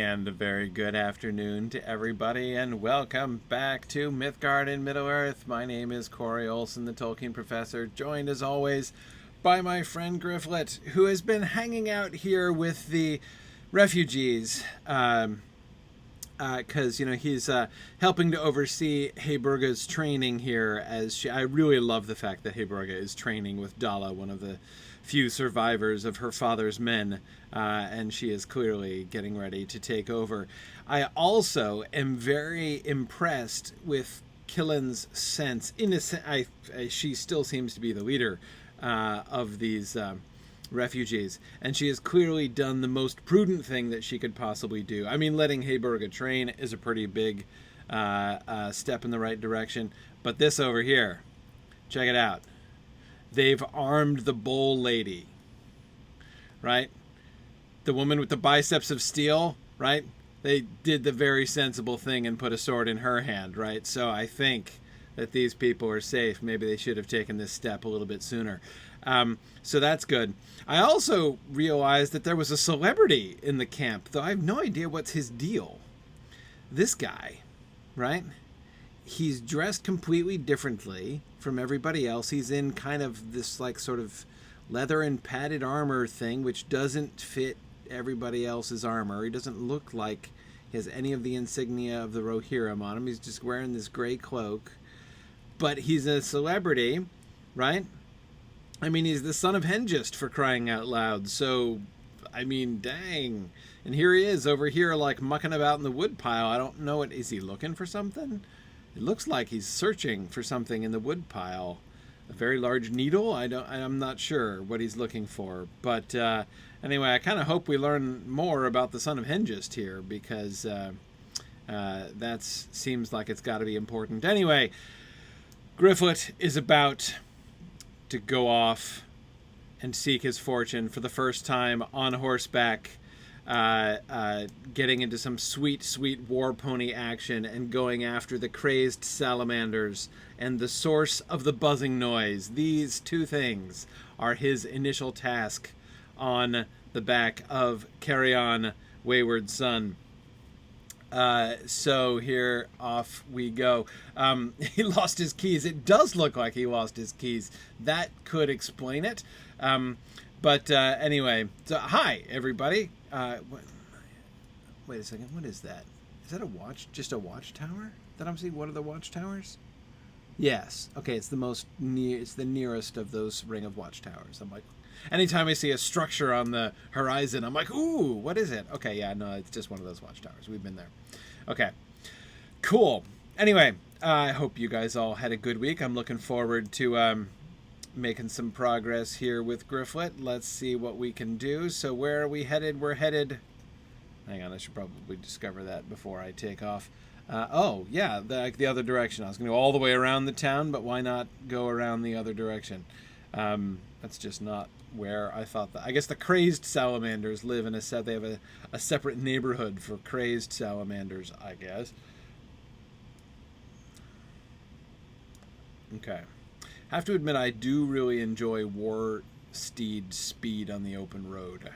And a very good afternoon to everybody, and welcome back to Mythgard in Middle-earth. My name is Corey Olson, the Tolkien Professor, joined as always by my friend Gryfflet, who has been hanging out here with the refugees, because he's helping to oversee Heiburga's training here. I really love the fact that Heiburga is training with Dala, one of the few survivors of her father's men, and she is clearly getting ready to take over. I also am very impressed with Killen's sense. She still seems to be the leader of these refugees, and she has clearly done the most prudent thing that she could possibly do. I mean, letting Heiburga train is a pretty big step in the right direction, but this over here, check it out. They've armed the bowl lady, right? The woman with the biceps of steel, right? They did the very sensible thing and put a sword in her hand, right? So I think that these people are safe. Maybe they should have taken this step a little bit sooner. So that's good. I also realized that there was a celebrity in the camp, though I have no idea what's his deal. This guy, right? He's dressed completely differently from everybody else. He's in kind of this like sort of leather and padded armor thing, which doesn't fit everybody else's armor. He doesn't look like he has any of the insignia of the Rohirrim on him. He's just wearing this gray cloak. But he's a celebrity, right? I mean, he's the son of Hengist, for crying out loud. So, I mean, dang. And here he is over here like mucking about in the woodpile. I don't know is he looking for something? It looks like he's searching for something in the woodpile. A very large needle? I'm not sure what he's looking for. But anyway, I kind of hope we learn more about the son of Hengist here, because that seems like it's got to be important. Anyway, Gryfflet is about to go off and seek his fortune for the first time on horseback, getting into some sweet war pony action and going after the crazed salamanders and the source of the buzzing noise. These two things are his initial task on the back of Carry On, Wayward Son. So here off we go. He lost his keys. It does look like he lost his keys. That could explain it. But anyway, so hi everybody. Wait a second. What is that? Is that just a watchtower that I'm seeing? What are the watchtowers? Yes. Okay, it's it's the nearest of those ring of watchtowers. I'm like, anytime I see a structure on the horizon, I'm like, ooh, what is it? Okay, yeah, no, it's just one of those watchtowers. We've been there. Okay, cool. Anyway, I hope you guys all had a good week. I'm looking forward to making some progress here with Gryfflet. Let's see what we can do. So where are we headed? We're headed... Hang on, I should probably discover that before I take off. Oh, yeah, the other direction. I was going to go all the way around the town, but why not go around the other direction? That's just not where I thought that. I guess the crazed salamanders live in they have a separate neighborhood for crazed salamanders, I guess. Okay. Have to admit, I do really enjoy war steed speed on the open road.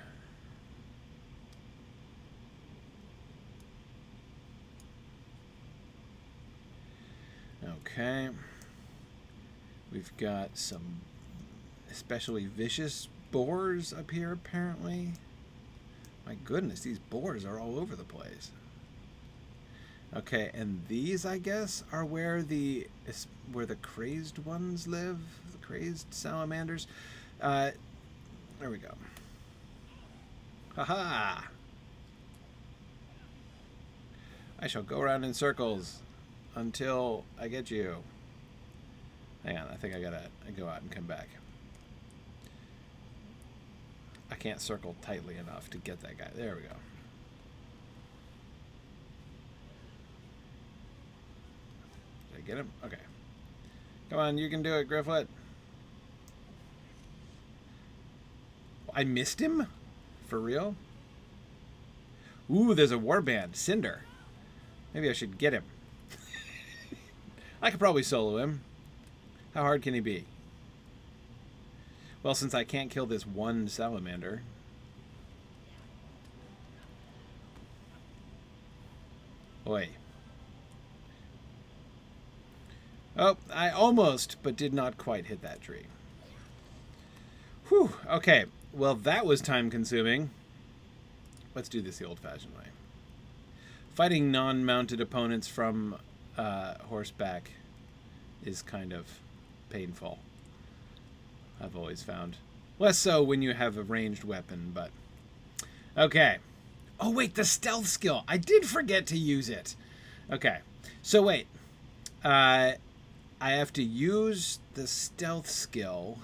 Okay. We've got some especially vicious boars up here, apparently. My goodness, these boars are all over the place. Okay, and these, I guess, are where the crazed ones live, the crazed salamanders. There we go. Haha! I shall go around in circles until I get you. Hang on, I think I gotta go out and come back. I can't circle tightly enough to get that guy. There we go. Did I get him? Okay. Come on, you can do it, Gryfflet. I missed him? For real? Ooh, there's a warband. Cinder. Maybe I should get him. I could probably solo him. How hard can he be? Well, since I can't kill this one salamander. Oi. Oh, I almost, but did not quite hit that tree. Whew, okay. Well, that was time-consuming. Let's do this the old-fashioned way. Fighting non-mounted opponents from horseback is kind of painful, I've always found. Less so when you have a ranged weapon, but... Okay. Oh, wait, the stealth skill. I did forget to use it. Okay. So, wait. I have to use the stealth skill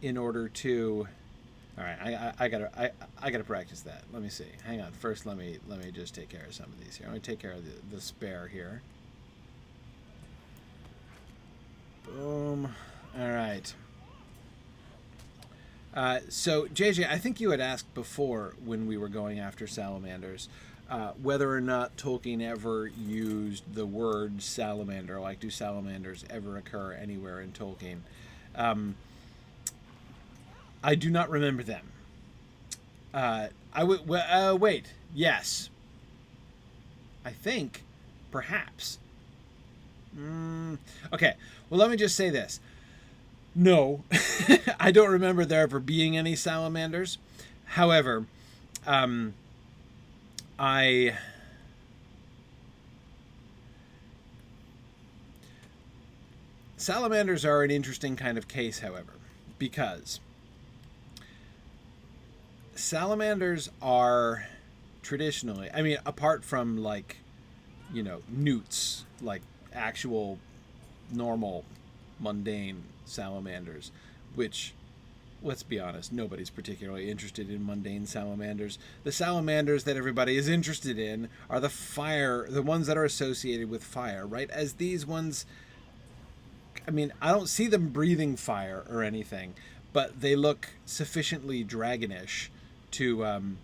in order to... All right, I gotta practice that. Let me see. Hang on. First, let me just take care of some of these here. I'm gonna take care of the spare here. Boom. All right. So, JJ, I think you had asked before when we were going after salamanders whether or not Tolkien ever used the word salamander. Like, do salamanders ever occur anywhere in Tolkien? I do not remember them. Wait. Yes. I think, perhaps. Okay. Well, let me just say this. No, I don't remember there ever being any salamanders. However, salamanders are an interesting kind of case, however, because salamanders are traditionally, I mean, apart from, like, you know, newts, like actual normal mundane salamanders, which, let's be honest, nobody's particularly interested in mundane salamanders. The salamanders that everybody is interested in are the ones that are associated with fire, right? As these ones, I mean, I don't see them breathing fire or anything, but they look sufficiently dragonish to,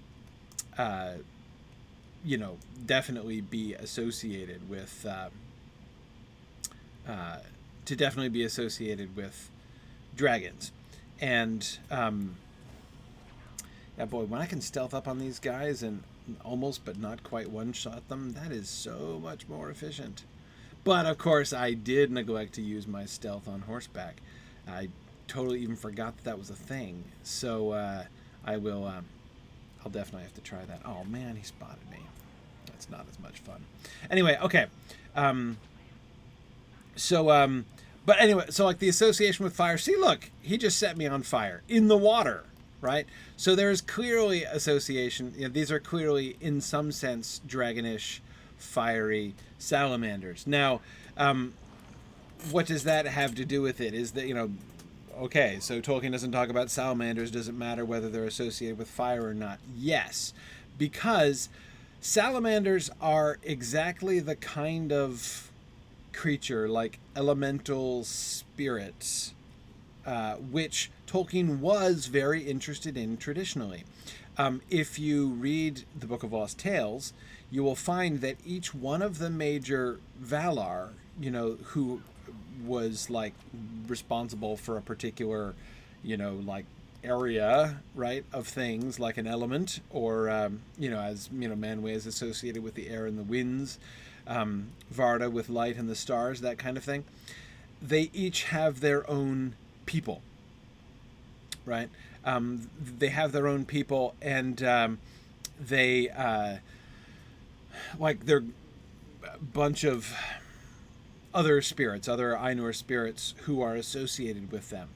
you know, definitely be associated with, dragons. And, yeah, boy, when I can stealth up on these guys and almost but not quite one-shot them, that is so much more efficient. But, of course, I did neglect to use my stealth on horseback. I totally even forgot that was a thing. So, I'll definitely have to try that. Oh, man, he spotted me. That's not as much fun. Anyway, okay. But anyway, so like the association with fire, see, look, he just set me on fire in the water, right? So there is clearly association. You know, these are clearly, in some sense, dragonish, fiery salamanders. Now, what does that have to do with it? Is that, you know, okay, so Tolkien doesn't talk about salamanders. Does it matter whether they're associated with fire or not? Yes, because salamanders are exactly the kind of creature, like elemental spirits, which Tolkien was very interested in traditionally. If you read the Book of Lost Tales, you will find that each one of the major Valar, you know, who was like responsible for a particular, you know, like area, right, of things, like an element, or you know, as you know, Manwë is associated with the air and the winds, Varda with light and the stars, that kind of thing. They each have their own people, right? They have their own people, and they like they're a bunch of other spirits, other Ainur spirits who are associated with them.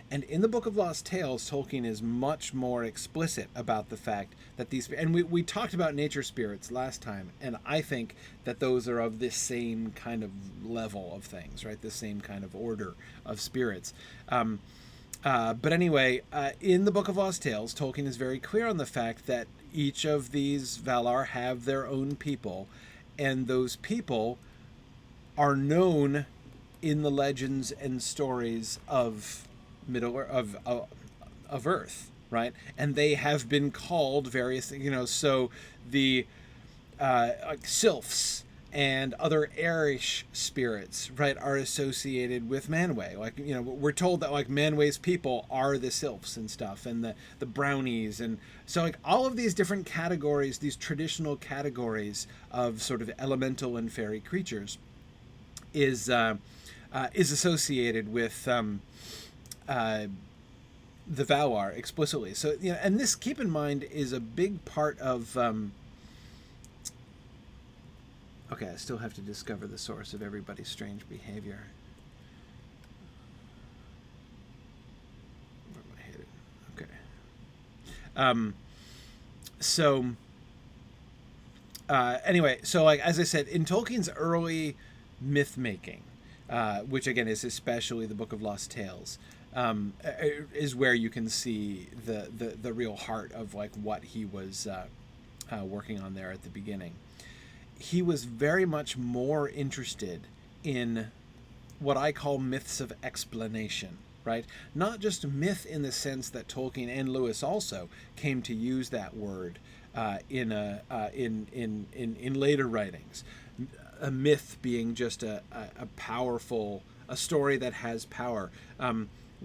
And in the Book of Lost Tales, Tolkien is much more explicit about the fact that these... And we talked about nature spirits last time, and I think that those are of this same kind of level of things, right? The same kind of order of spirits. But anyway, in the Book of Lost Tales, Tolkien is very clear on the fact that each of these Valar have their own people, and those people are known in the legends and stories of of Earth, right? And they have been called various things, you know. So the like sylphs and other airish spirits, right, are associated with Manwë. Like, you know, we're told that like Manwë's people are the sylphs and stuff, and the brownies, and so like all of these different categories, these traditional categories of sort of elemental and fairy creatures, is associated with the Valar explicitly. So, you know, and this, keep in mind, is a big part of. Okay, I still have to discover the source of everybody's strange behavior. Where am I headed? Okay. Anyway, so like as I said, in Tolkien's early myth making, which again is especially the Book of Lost Tales, is where you can see the real heart of like what he was working on there at the beginning. He was very much more interested in what I call myths of explanation, right? Not just myth in the sense that Tolkien and Lewis also came to use that word in later writings. A myth being just a powerful, a story that has power.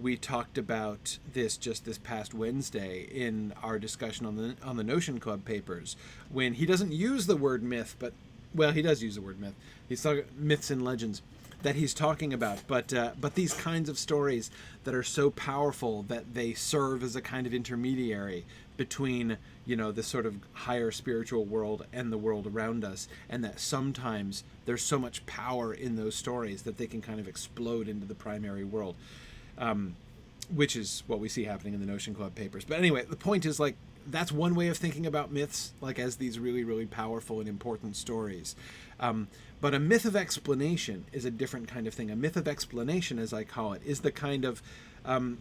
We talked about this just this past Wednesday in our discussion on the Notion Club papers, when he doesn't use the word myth, but well, he does use the word myth. He's talking myths and legends that he's talking about, but these kinds of stories that are so powerful that they serve as a kind of intermediary between, you know, the sort of higher spiritual world and the world around us, and that sometimes there's so much power in those stories that they can kind of explode into the primary world. Which is what we see happening in the Notion Club papers. But anyway, the point is, like, that's one way of thinking about myths, like as these really, really powerful and important stories. But a myth of explanation is a different kind of thing. A myth of explanation, as I call it, is the kind of one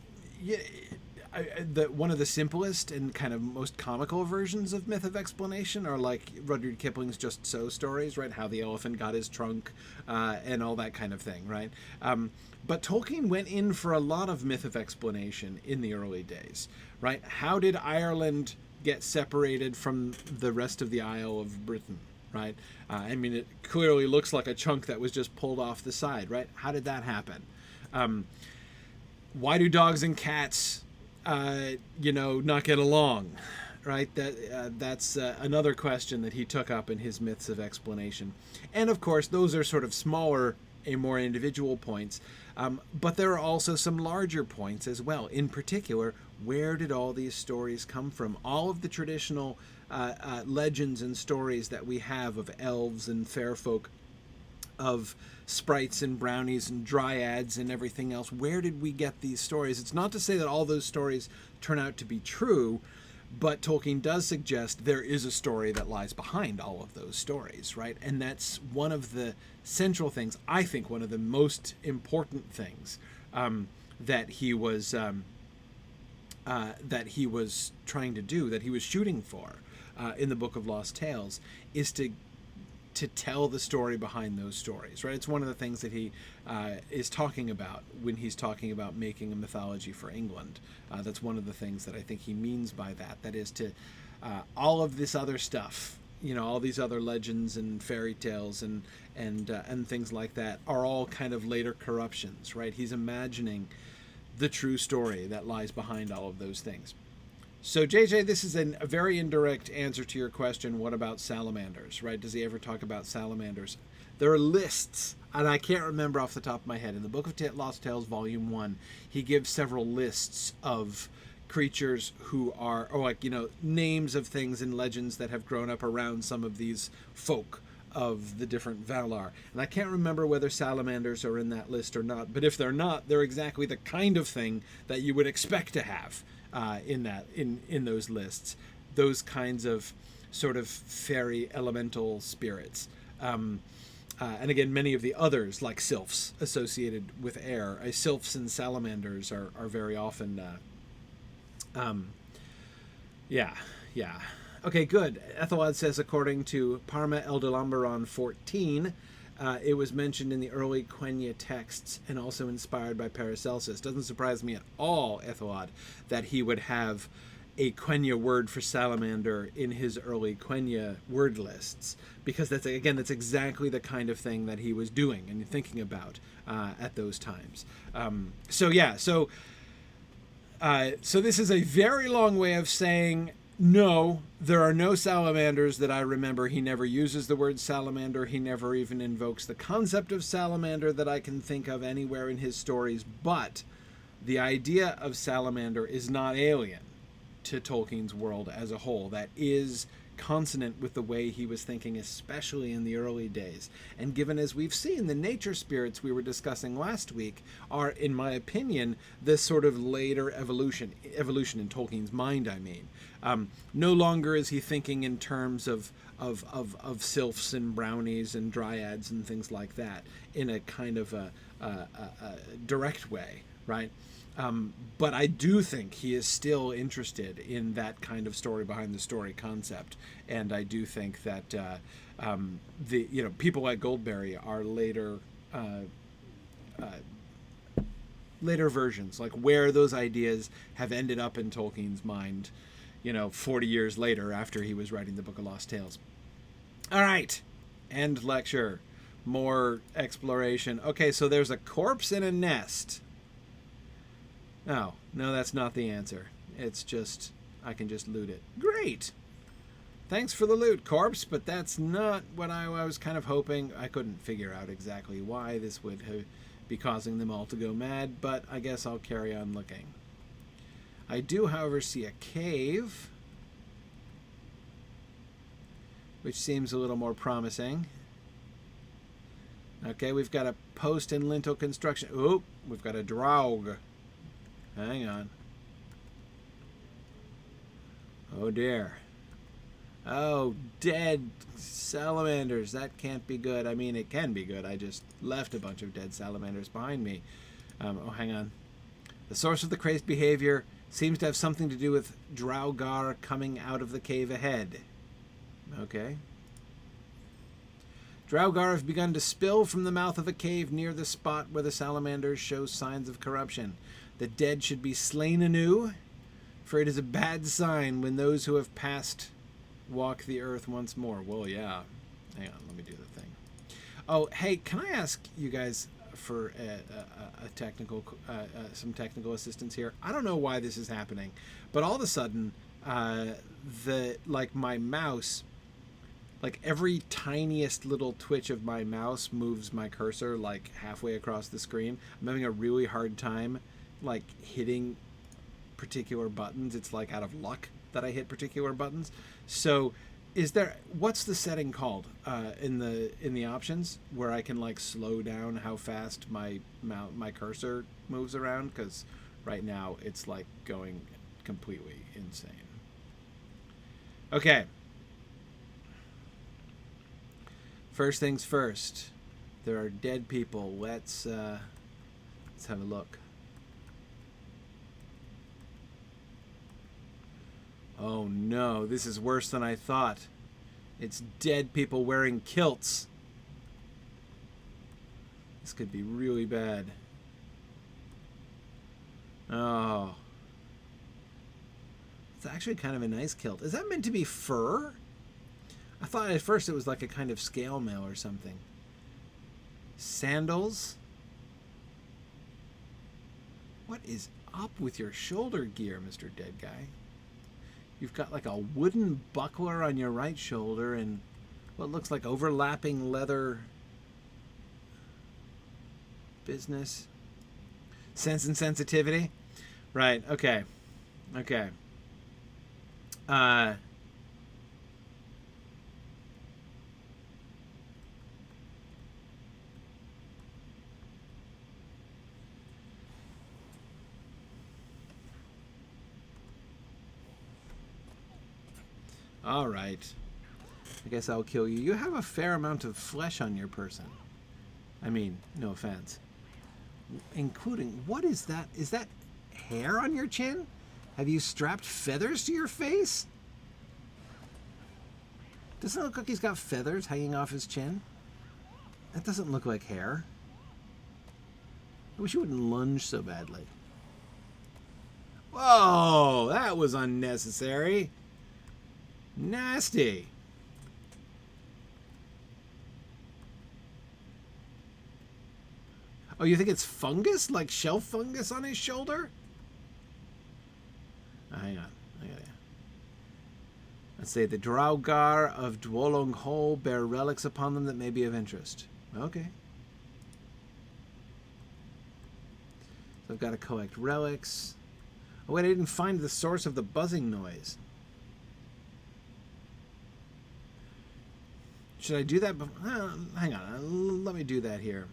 of the simplest and kind of most comical versions of myth of explanation are like Rudyard Kipling's Just So stories, right? How the elephant got his trunk, and all that kind of thing, right? But Tolkien went in for a lot of myth of explanation in the early days, right? How did Ireland get separated from the rest of the Isle of Britain, right? I mean, it clearly looks like a chunk that was just pulled off the side, right? How did that happen? Why do dogs and cats, not get along, right? That's another question that he took up in his myths of explanation. And of course, those are sort of smaller and more individual points. But there are also some larger points as well. In particular, where did all these stories come from? All of the traditional legends and stories that we have of elves and fair folk, of sprites and brownies and dryads and everything else, where did we get these stories? It's not to say that all those stories turn out to be true, but Tolkien does suggest there is a story that lies behind all of those stories, right? And that's one of the central things, I think one of the most important things that he was trying to do, that he was shooting for in the Book of Lost Tales, is to tell the story behind those stories, right? It's one of the things that he is talking about when he's talking about making a mythology for England. That's one of the things that I think he means by that. That is to all of this other stuff, all these other legends and fairy tales and things like that are all kind of later corruptions, right? He's imagining the true story that lies behind all of those things. So, JJ, this is a very indirect answer to your question, what about salamanders, right? Does he ever talk about salamanders? There are lists, and I can't remember off the top of my head. In the Book of Lost Tales, Volume 1, he gives several lists of creatures who are, or names of things and legends that have grown up around some of these folk of the different Valar. And I can't remember whether salamanders are in that list or not, but if they're not, they're exactly the kind of thing that you would expect to have in those lists, those kinds of sort of fairy elemental spirits, and again, many of the others like sylphs associated with air. Sylphs and salamanders are very often. Okay, good. Ethelwald says, according to Parma Eldalamberon 14. It was mentioned in the early Quenya texts and also inspired by Paracelsus. Doesn't surprise me at all, Ethelwald, that he would have a Quenya word for salamander in his early Quenya word lists, because that's exactly the kind of thing that he was doing and thinking about at those times. So this is a very long way of saying, no, there are no salamanders that I remember. He never uses the word salamander. He never even invokes the concept of salamander that I can think of anywhere in his stories. But the idea of salamander is not alien to Tolkien's world as a whole. That is consonant with the way he was thinking, especially in the early days. And given, as we've seen, the nature spirits we were discussing last week are, in my opinion, this sort of later evolution in Tolkien's mind, I mean. No longer is he thinking in terms of sylphs and brownies and dryads and things like that in a kind of a direct way, right? But I do think he is still interested in that kind of story behind the story concept, and I do think that people like Goldberry are later versions, like where those ideas have ended up in Tolkien's mind, 40 years later after he was writing the Book of Lost Tales. All right, end lecture. More exploration. Okay, so there's a corpse in a nest. Oh, no, that's not the answer. It's just, I can just loot it. Great! Thanks for the loot, corpse, but that's not what I was kind of hoping. I couldn't figure out exactly why this would be causing them all to go mad, but I guess I'll carry on looking. I do, however, see a cave, which seems a little more promising. Okay, we've got a post and lintel construction. Oh, we've got a Draug. Hang on. Oh dear. Oh, dead salamanders. That can't be good. I mean, it can be good. I just left a bunch of dead salamanders behind me. Oh, hang on. The source of the crazed behavior seems to have something to do with Draugar coming out of the cave ahead. Okay. Draugar have begun to spill from the mouth of a cave near the spot where the salamanders show signs of corruption. The dead should be slain anew, for it is a bad sign when those who have passed walk the earth once more. Well, yeah. Hang on, let me do the thing. Oh, hey, can I ask you guys for some technical assistance here? I don't know why this is happening, but all of a sudden, my mouse, like every tiniest little twitch of my mouse moves my cursor like halfway across the screen. I'm having a really hard time like hitting particular buttons. It's like out of luck that I hit particular buttons. So what's the setting called in the options where I can like slow down how fast my cursor moves around? Because right now it's like going completely insane. Okay. First things first. There are dead people. Let's have a look. Oh no, this is worse than I thought. It's dead people wearing kilts. This could be really bad. Oh. It's actually kind of a nice kilt. Is that meant to be fur? I thought at first it was like a kind of scale mail or something. Sandals? What is up with your shoulder gear, Mr. Dead Guy? You've got like a wooden buckler on your right shoulder and what looks like overlapping leather business. Sense and sensitivity? Right, okay. Okay. All right. I guess I'll kill you. You have a fair amount of flesh on your person. I mean, no offense. Including, what is that? Is that hair on your chin? Have you strapped feathers to your face? Doesn't it look like he's got feathers hanging off his chin? That doesn't look like hair. I wish you wouldn't lunge so badly. Whoa, that was unnecessary. Nasty. Oh, you think it's fungus? Like shelf fungus on his shoulder? Hang on. I got it. Let's say the Draugar of Dwolong Hole bear relics upon them that may be of interest. Okay. So I've got to collect relics. Oh, wait, I didn't find the source of the buzzing noise. Should I do that? Hang on. Let me do that here.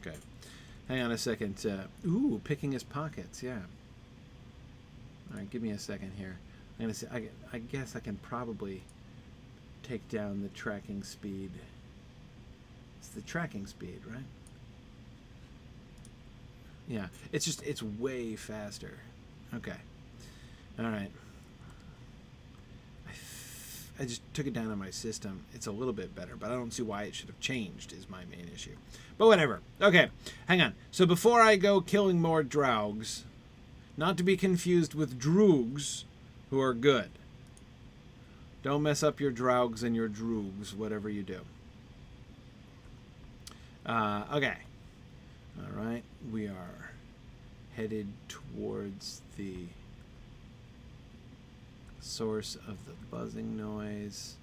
Okay. Hang on a second. Ooh, picking his pockets. Yeah. All right, give me a second here. I'm gonna say. I guess I can probably take down the tracking speed. It's the tracking speed, right? Yeah. It's way faster. Okay. All right. I just took it down on my system. It's a little bit better, but I don't see why it should have changed is my main issue. But whatever. Okay, hang on. So before I go killing more Draugs, not to be confused with Drûgs, who are good. Don't mess up your Draugs and your Drûgs, whatever you do. Okay. All right, we are headed towards the source of the buzzing noise.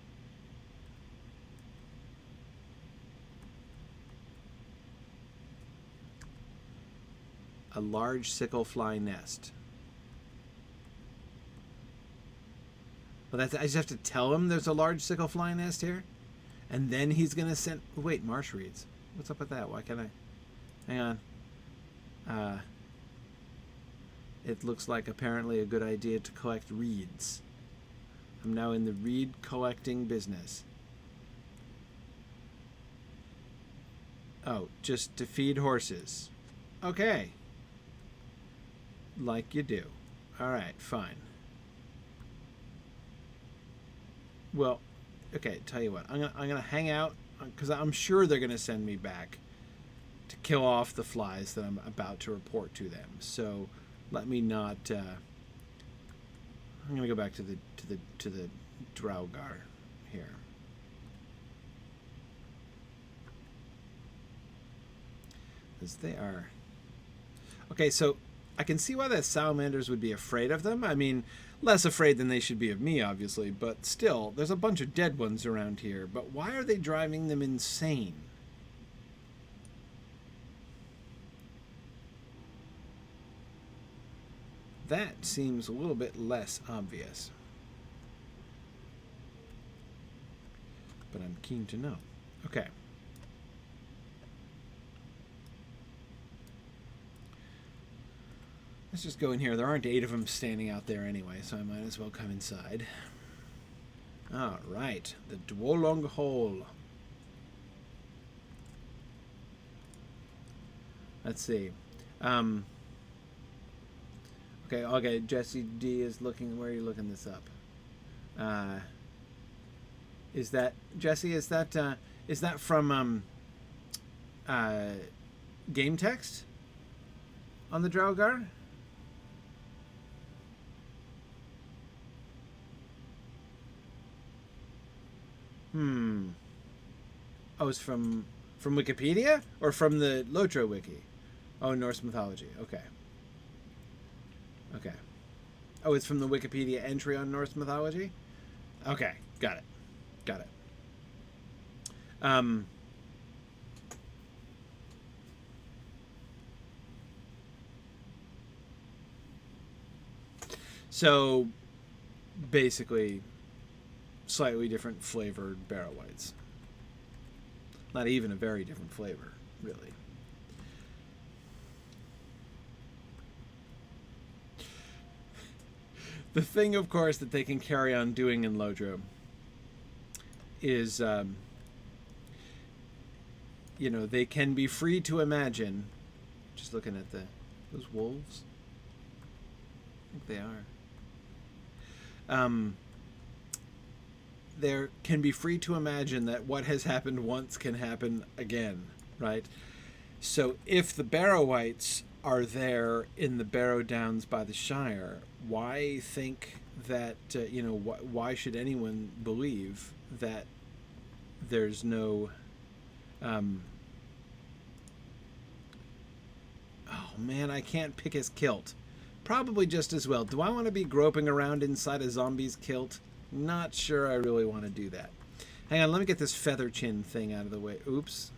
A large sicklefly nest. Well, I just have to tell him there's a large sicklefly nest here, and then he's gonna send. Wait, marsh reeds. What's up with that? Why can't I? Hang on. It looks like apparently a good idea to collect reeds. I'm now in the reed collecting business. Oh, just to feed horses. Okay. Like you do. Alright, fine. Well, okay, tell you what. I'm gonna hang out, because I'm sure they're gonna send me back to kill off the flies that I'm about to report to them. So let me not I'm gonna go back to the Draugar here. Because they are okay, so I can see why the salamanders would be afraid of them. I mean, less afraid than they should be of me, obviously, but still, there's a bunch of dead ones around here. But why are they driving them insane? That seems a little bit less obvious. But I'm keen to know. Okay. Let's just go in here. There aren't 8 of them standing out there anyway, so I might as well come inside. All right. The Dwolong Hole. Let's see. Okay, Jesse D is looking. Where are you looking this up? Is that Jesse? Is that from game text on the Draugar? Oh, it's from Wikipedia or from the Lotro wiki? Oh, Norse mythology. Okay. Okay. Oh, it's from the Wikipedia entry on Norse mythology? Okay, got it. Got it. So, basically, slightly different flavored barrel whites. Not even a very different flavor, really. The thing, of course, that they can carry on doing in Lodro is, they can be free to imagine. Just looking at those wolves. I think they are. there can be free to imagine that what has happened once can happen again, right? So if the Barrow-wights are there in the Barrow Downs by the Shire, why think that, why should anyone believe that there's no... oh man, I can't pick his kilt. Probably just as well. Do I want to be groping around inside a zombie's kilt? Not sure I really want to do that. Hang on, let me get this feather chin thing out of the way. Oops.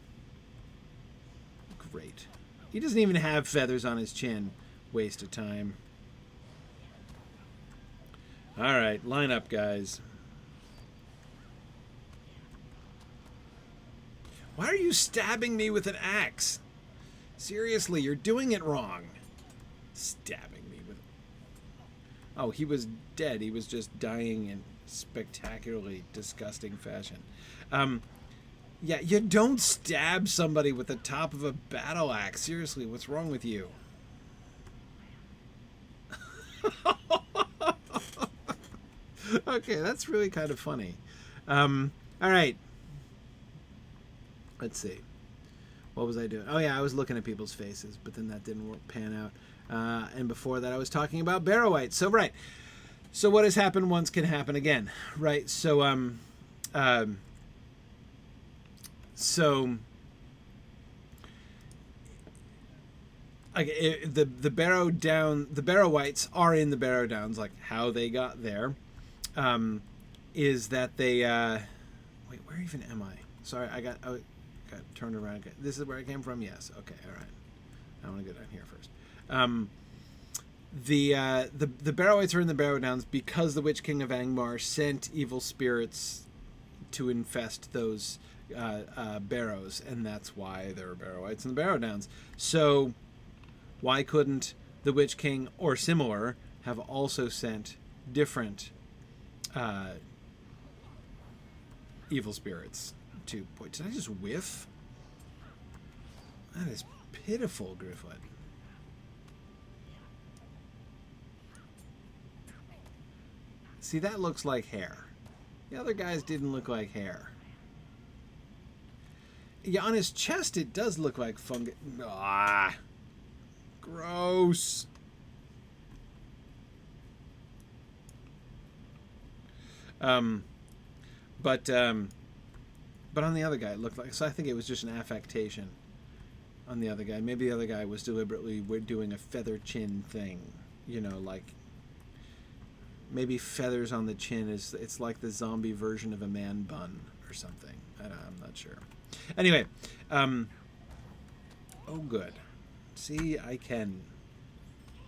Great. He doesn't even have feathers on his chin. Waste of time. Alright, line up, guys. Why are you stabbing me with an axe? Seriously, you're doing it wrong. Stabbing me with... Oh, he was dead. He was just dying in spectacularly disgusting fashion. Yeah, you don't stab somebody with the top of a battle axe. Seriously, what's wrong with you? Okay, that's really kind of funny. All right. Let's see. What was I doing? Oh, yeah, I was looking at people's faces, but then that didn't pan out. And before that, I was talking about Barrow-wights. So, right. So what has happened once can happen again, right? So, the Barrow-wights are in the Barrow Downs. Like how they got there, is that they wait. Where even am I? Sorry, I got turned around. Okay. This is where I came from. Yes. Okay. All right. I want to go down here first. The Barrow-wights are in the Barrow Downs because the Witch King of Angmar sent evil spirits to infest those barrows, and that's why there are Barrow-wights in the Barrow Downs. So why couldn't the Witch King or similar have also sent different evil spirits to... Boy, did I just whiff? That is pitiful, Gryfflet. See, that looks like hair. The other guys didn't look like hair. Yeah, on his chest it does look like fungus. Ah, gross. But on the other guy it looked like... So I think it was just an affectation on the other guy. Maybe the other guy was deliberately doing a feather chin thing. You know, like... Maybe feathers on the chin is... It's like the zombie version of a man bun or something. I'm not sure. Anyway. Oh, good. See, I can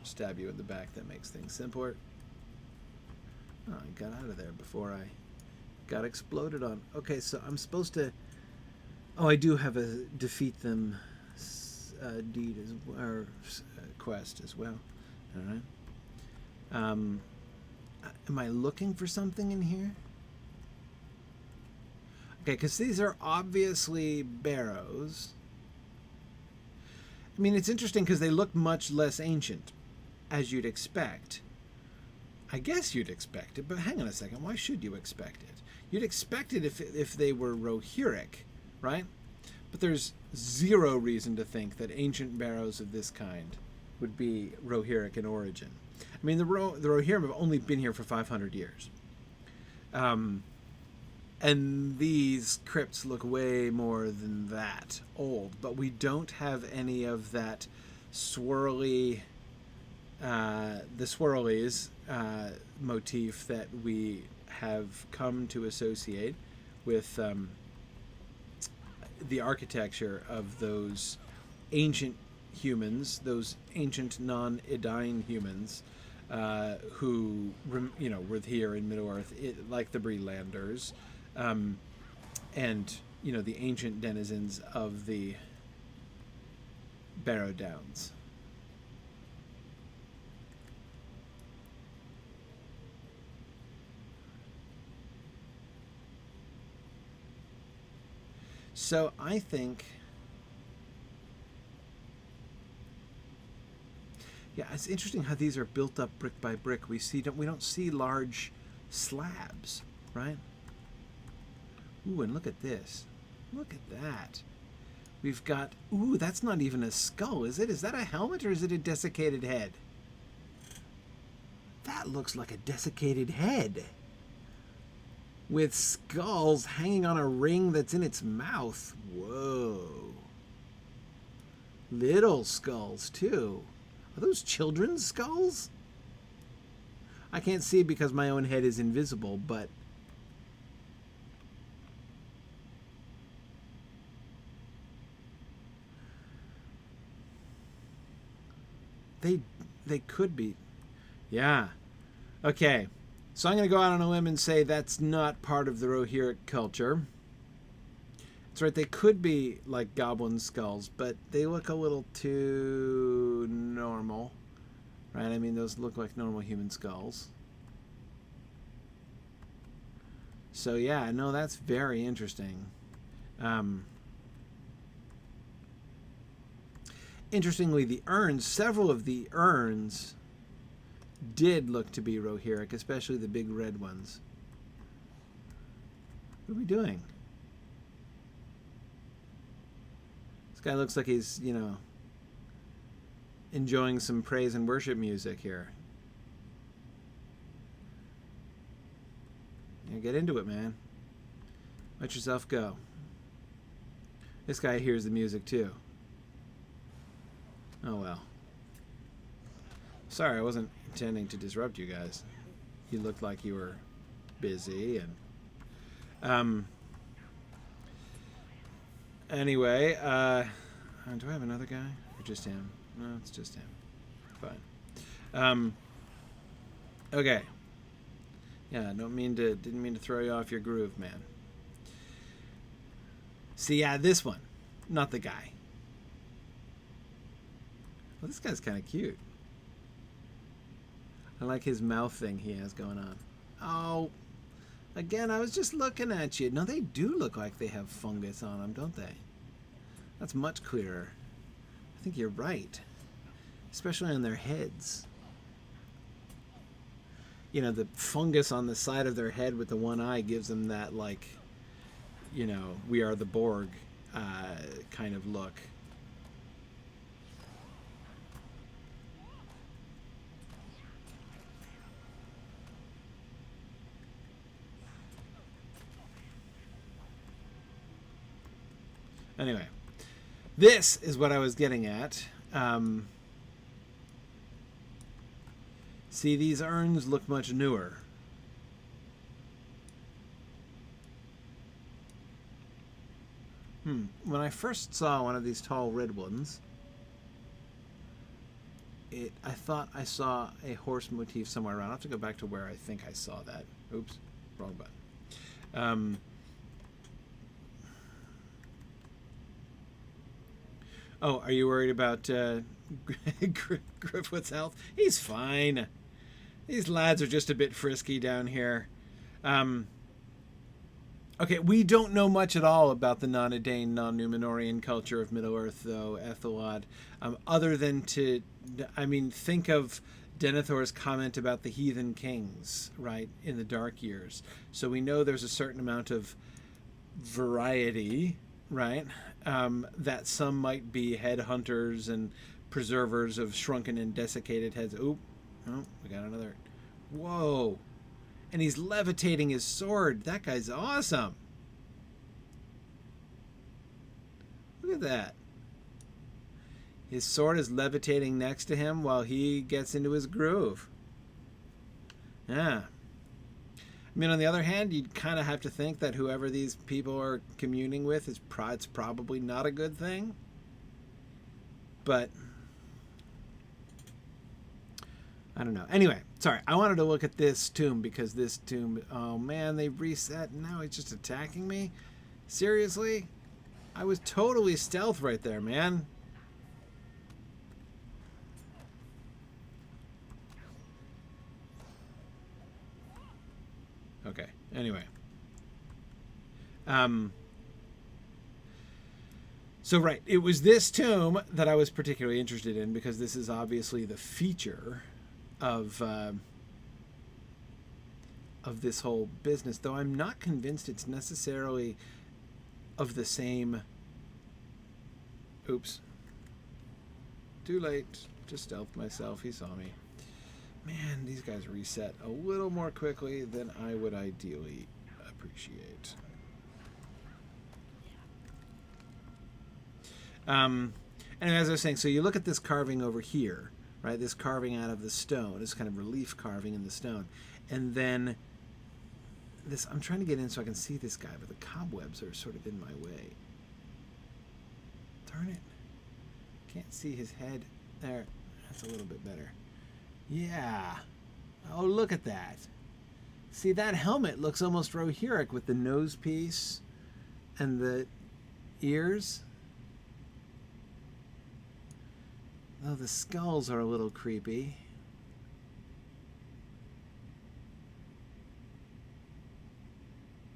stab you in the back. That makes things simpler. Oh, I got out of there before I got exploded on. Okay, so I'm supposed to... Oh, I do have a defeat them deed as well, or quest as well. All right. Am I looking for something in here? Okay, because these are obviously barrows. I mean, it's interesting because they look much less ancient, as you'd expect. I guess you'd expect it, but hang on a second. Why should you expect it? You'd expect it if they were Rohirric, right? But there's zero reason to think that ancient barrows of this kind would be Rohirric in origin. I mean, the Rohirrim have only been here for 500 years. And these crypts look way more than that old. But we don't have any of that swirly... the swirlies motif that we have come to associate with the architecture of those ancient humans, those ancient non-Edain humans who, were here in Middle-earth, like the Brelanders, and, the ancient denizens of the Barrow Downs. So I think, yeah, it's interesting how these are built up brick by brick. We don't see large slabs, right? Ooh, and look at this. Look at that. We've got... Ooh, that's not even a skull, is it? Is that a helmet or is it a desiccated head? That looks like a desiccated head. With skulls hanging on a ring that's in its mouth. Whoa. Little skulls, too. Are those children's skulls? I can't see because my own head is invisible, but... They could be. Yeah. Okay. So I'm going to go out on a limb and say that's not part of the Rohirric culture. That's right. They could be like goblin skulls, but they look a little too normal. Right? I mean, those look like normal human skulls. So yeah, no, that's very interesting. Interestingly, the urns, several of the urns did look to be Rohirric, especially the big red ones. What are we doing? This guy looks like he's, you know, enjoying some praise and worship music here. Yeah, get into it, man. Let yourself go. This guy hears the music too. Oh well. Sorry, I wasn't intending to disrupt you guys. You looked like you were busy and anyway, do I have another guy? Or just him? No, it's just him. Fine. Okay. Yeah, didn't mean to throw you off your groove, man. See, yeah, this one. Not the guy. Well, this guy's kind of cute. I like his mouth thing he has going on. Oh, again, I was just looking at you. No, they do look like they have fungus on them, don't they? That's much clearer. I think you're right. Especially on their heads. You know, the fungus on the side of their head with the one eye gives them that, like, you know, we are the Borg kind of look. Anyway, this is what I was getting at. See, these urns look much newer. When I first saw one of these tall red ones, I thought I saw a horse motif somewhere around. I'll have to go back to where I think I saw that. Oops, wrong button. Oh, are you worried about Gryfflet's health? He's fine. These lads are just a bit frisky down here. Okay, we don't know much at all about the non-Edain, non-Numenorian culture of Middle-earth, though, Ethelwald. Other than think of Denethor's comment about the heathen kings, right, in the Dark Years. So we know there's a certain amount of variety, right? That some might be headhunters and preservers of shrunken and desiccated heads. Oh, we got another. Whoa. And he's levitating his sword. That guy's awesome. Look at that. His sword is levitating next to him while he gets into his groove. Yeah. I mean, on the other hand, you'd kind of have to think that whoever these people are communing with it's probably not a good thing. But I don't know. Anyway, sorry. I wanted to look at this tomb because this tomb... Oh, man, they reset. And now it's just attacking me? Seriously? I was totally stealth right there, man. Okay. Anyway. So, right. It was this tomb that I was particularly interested in because this is obviously the feature of of this whole business, though I'm not convinced it's necessarily of the same. Oops. Too late. Just stealthed myself. He saw me. Man, these guys reset a little more quickly than I would ideally appreciate. And as I was saying, so you look at this carving over here, right? This carving out of the stone, this kind of relief carving in the stone. And then this, I'm trying to get in so I can see this guy, but the cobwebs are sort of in my way. Darn it. Can't see his head. There. That's a little bit better. Yeah. Oh, look at that. See, that helmet looks almost Rohirric with the nose piece and the ears. Oh, the skulls are a little creepy.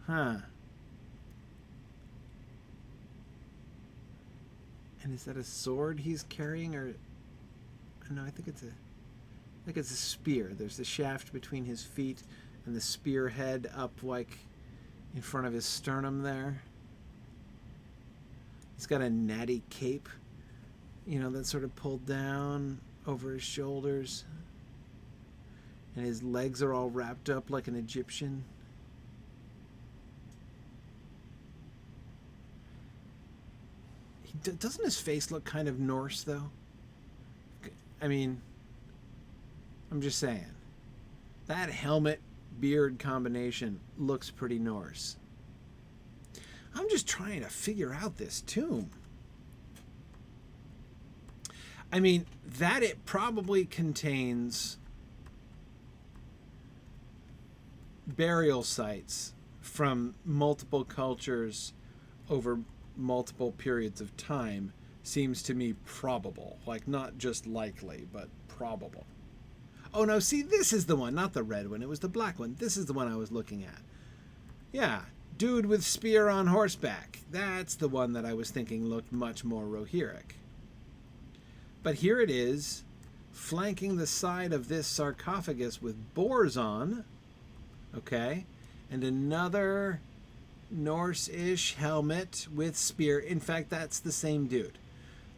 Huh. And is that a sword he's carrying, or no? I think it's a spear. There's the shaft between his feet and the spearhead up like in front of his sternum there. He's got a natty cape, you know, that's sort of pulled down over his shoulders. And his legs are all wrapped up like an Egyptian. Doesn't his face look kind of Norse, though? I mean, I'm just saying. That helmet-beard combination looks pretty Norse. I'm just trying to figure out this tomb. I mean, that it probably contains burial sites from multiple cultures over multiple periods of time seems to me probable. Like, not just likely, but probable. Oh, no, see, this is the one, not the red one. It was the black one. This is the one I was looking at. Yeah, dude with spear on horseback. That's the one that I was thinking looked much more Rohirric. But here it is, flanking the side of this sarcophagus with boars on. Okay, and another Norse-ish helmet with spear. In fact, that's the same dude.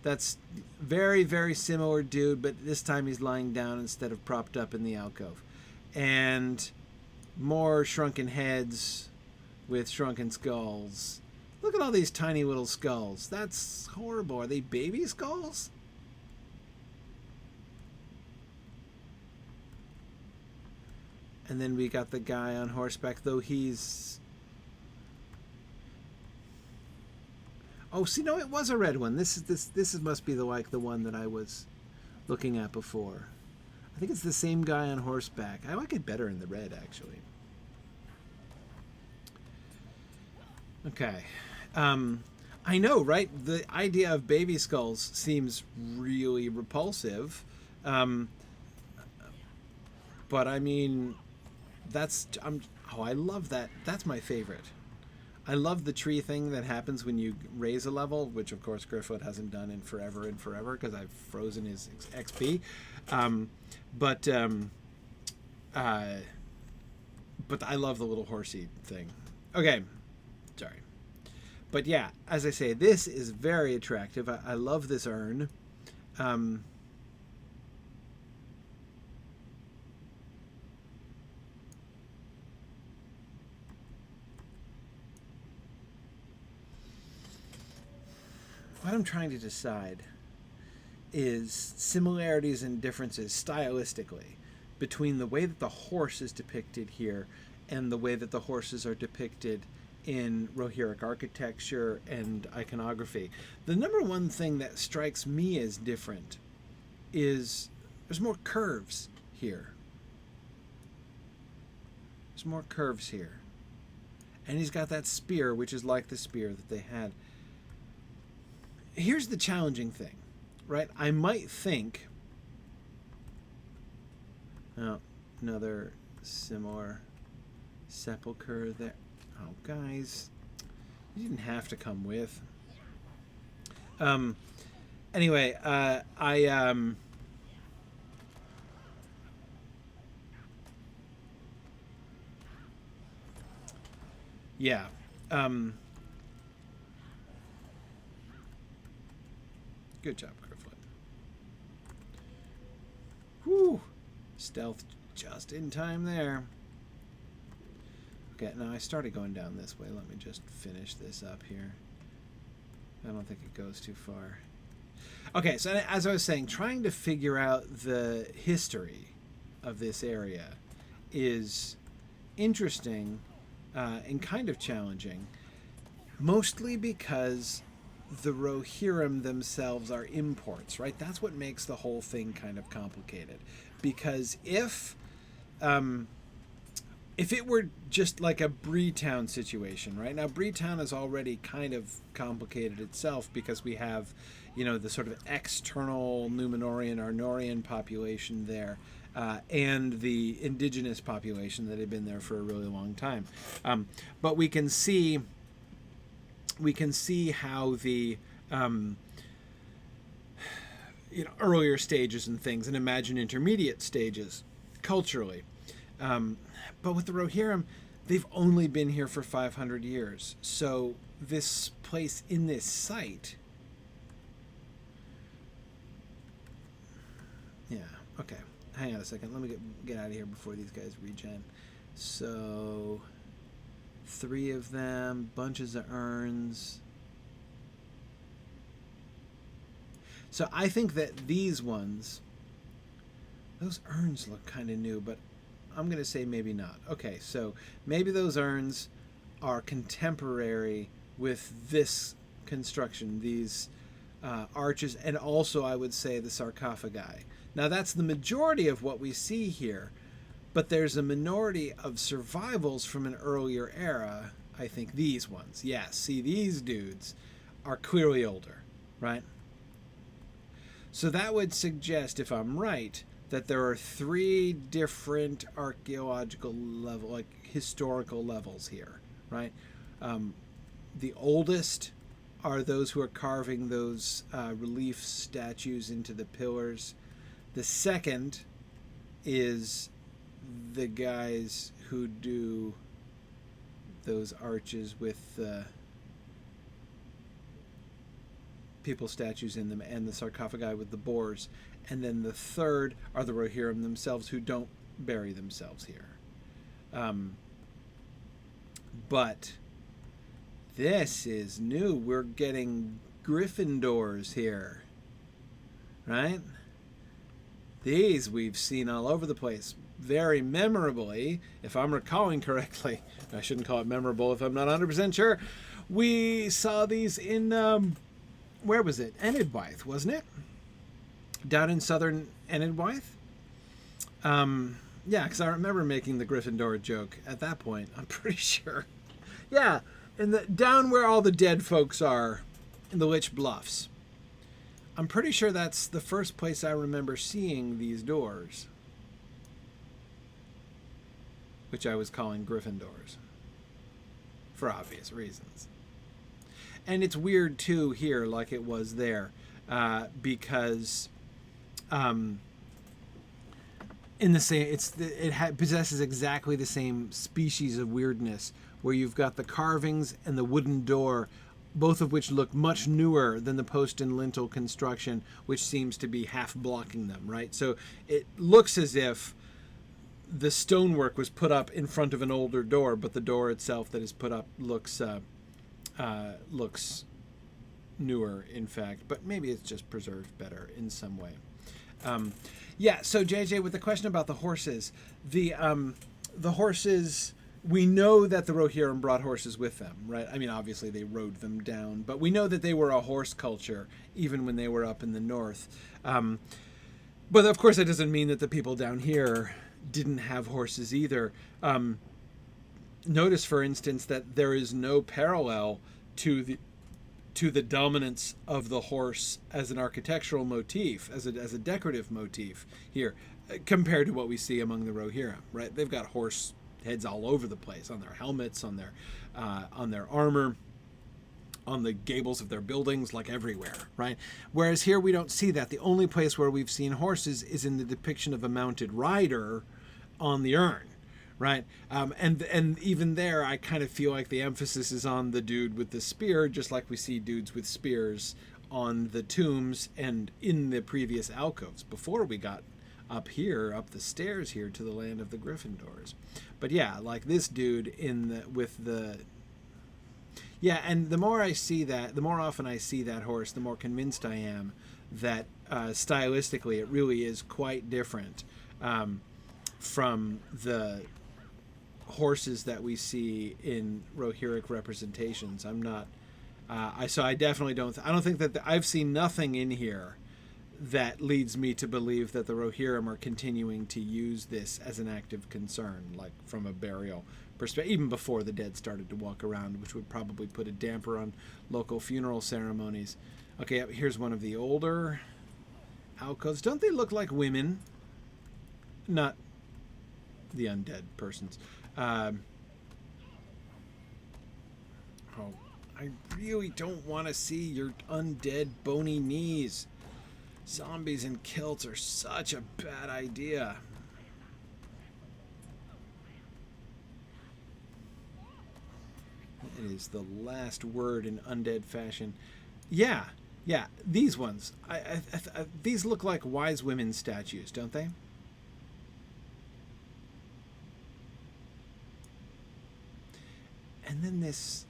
That's very, very similar dude, but this time he's lying down instead of propped up in the alcove. And more shrunken heads with shrunken skulls. Look at all these tiny little skulls. That's horrible. Are they baby skulls? And then we got the guy on horseback, though he's... Oh, see, no, it was a red one. This must be the one that I was looking at before. I think it's the same guy on horseback. I like it better in the red, actually. Okay. I know, right? The idea of baby skulls seems really repulsive. But, I mean, that's... I love that. That's my favorite. I love the tree thing that happens when you raise a level, which of course Gryfflet hasn't done in forever and forever because I've frozen his XP. But I love the little horsey thing. Okay, sorry. But yeah, as I say, this is very attractive. I love this urn. What I'm trying to decide is similarities and differences stylistically between the way that the horse is depicted here and the way that the horses are depicted in Rohirric architecture and iconography. The number one thing that strikes me as different is there's more curves here. There's more curves here. And he's got that spear, which is like the spear that they had. Here's the challenging thing, right? I might think... Oh, another similar sepulcher there. Oh, guys, you didn't have to come with. Anyway, Yeah. Good job, Gryfflet. Whew. Stealth just in time there. Okay, now I started going down this way. Let me just finish this up here. I don't think it goes too far. Okay, so as I was saying, trying to figure out the history of this area is interesting and kind of challenging, mostly because the Rohirrim themselves are imports, right? That's what makes the whole thing kind of complicated. Because if it were just like a Breetown situation, right? Now, Breetown is already kind of complicated itself because we have, the sort of external Númenorian, Arnorian population there, and the indigenous population that had been there for a really long time. But we can see how the earlier stages and things, and imagine intermediate stages culturally. But with the Rohirrim, they've only been here for 500 years. So this place in this site... Yeah, okay. Hang on a second. Let me get out of here before these guys regen. So 3 of them, bunches of urns. So I think that these ones... Those urns look kind of new, but I'm going to say maybe not. Okay, so maybe those urns are contemporary with this construction, these arches, and also I would say the sarcophagi. Now that's the majority of what we see here, but there's a minority of survivals from an earlier era. I think these ones. Yes, see, these dudes are clearly older, right? So that would suggest, if I'm right, that there are 3 different archaeological level, like historical levels here, right? The oldest are those who are carving those relief statues into the pillars. The second is the guys who do those arches with people statues in them, and the sarcophagi with the boars. And then the third are the Rohirrim themselves, who don't bury themselves here. But this is new. We're getting Gryffindors here, right? These we've seen all over the place. Very memorably, if I'm recalling correctly, I shouldn't call it memorable if I'm not 100% sure, we saw these in, where was it? Enidwaith, wasn't it? Down in southern Enidwaith? Yeah, because I remember making the Gryffindor joke at that point, I'm pretty sure. Yeah, down where all the dead folks are, in the Lich Bluffs. I'm pretty sure that's the first place I remember seeing these doors, which I was calling Gryffindors, for obvious reasons. And it's weird, too, here, like it was there, because... in the same, possesses exactly the same species of weirdness, where you've got the carvings and the wooden door, both of which look much newer than the post and lintel construction, which seems to be half blocking them, right? So it looks as if the stonework was put up in front of an older door, but the door itself that is put up looks newer, in fact, but maybe it's just preserved better in some way. Yeah, so JJ, with the question about the horses, the horses, we know that the Rohirrim brought horses with them, right? I mean, obviously they rode them down, but we know that they were a horse culture even when they were up in the north. But of course, that doesn't mean that the people down here didn't have horses either. Notice, for instance, that there is no parallel to the dominance of the horse as an architectural motif, as a decorative motif here, compared to what we see among the Rohirrim, right? They've got horse heads all over the place, on their helmets, on their armor, on the gables of their buildings, like everywhere, right? Whereas here we don't see that. The only place where we've seen horses is in the depiction of a mounted rider on the urn, right? And even there, I kind of feel like the emphasis is on the dude with the spear, just like we see dudes with spears on the tombs and in the previous alcoves before we got up here, up the stairs here to the land of the Gryffindors. But yeah, like this dude in the with the yeah, and the more I see that, the more often I see that horse, the more convinced I am that stylistically it really is quite different from the horses that we see in Rohirric representations. I'm not. I definitely don't. I don't think that I've seen nothing in here that leads me to believe that the Rohirrim are continuing to use this as an active concern, like from a burial perspective, even before the dead started to walk around, which would probably put a damper on local funeral ceremonies. Okay, here's one of the older alcoves. Don't they look like women? Not the undead persons. Oh, I really don't want to see your undead bony knees. Zombies in kilts are such a bad idea. It is the last word in undead fashion. Yeah, these ones. These look like wise women statues, don't they? And then this...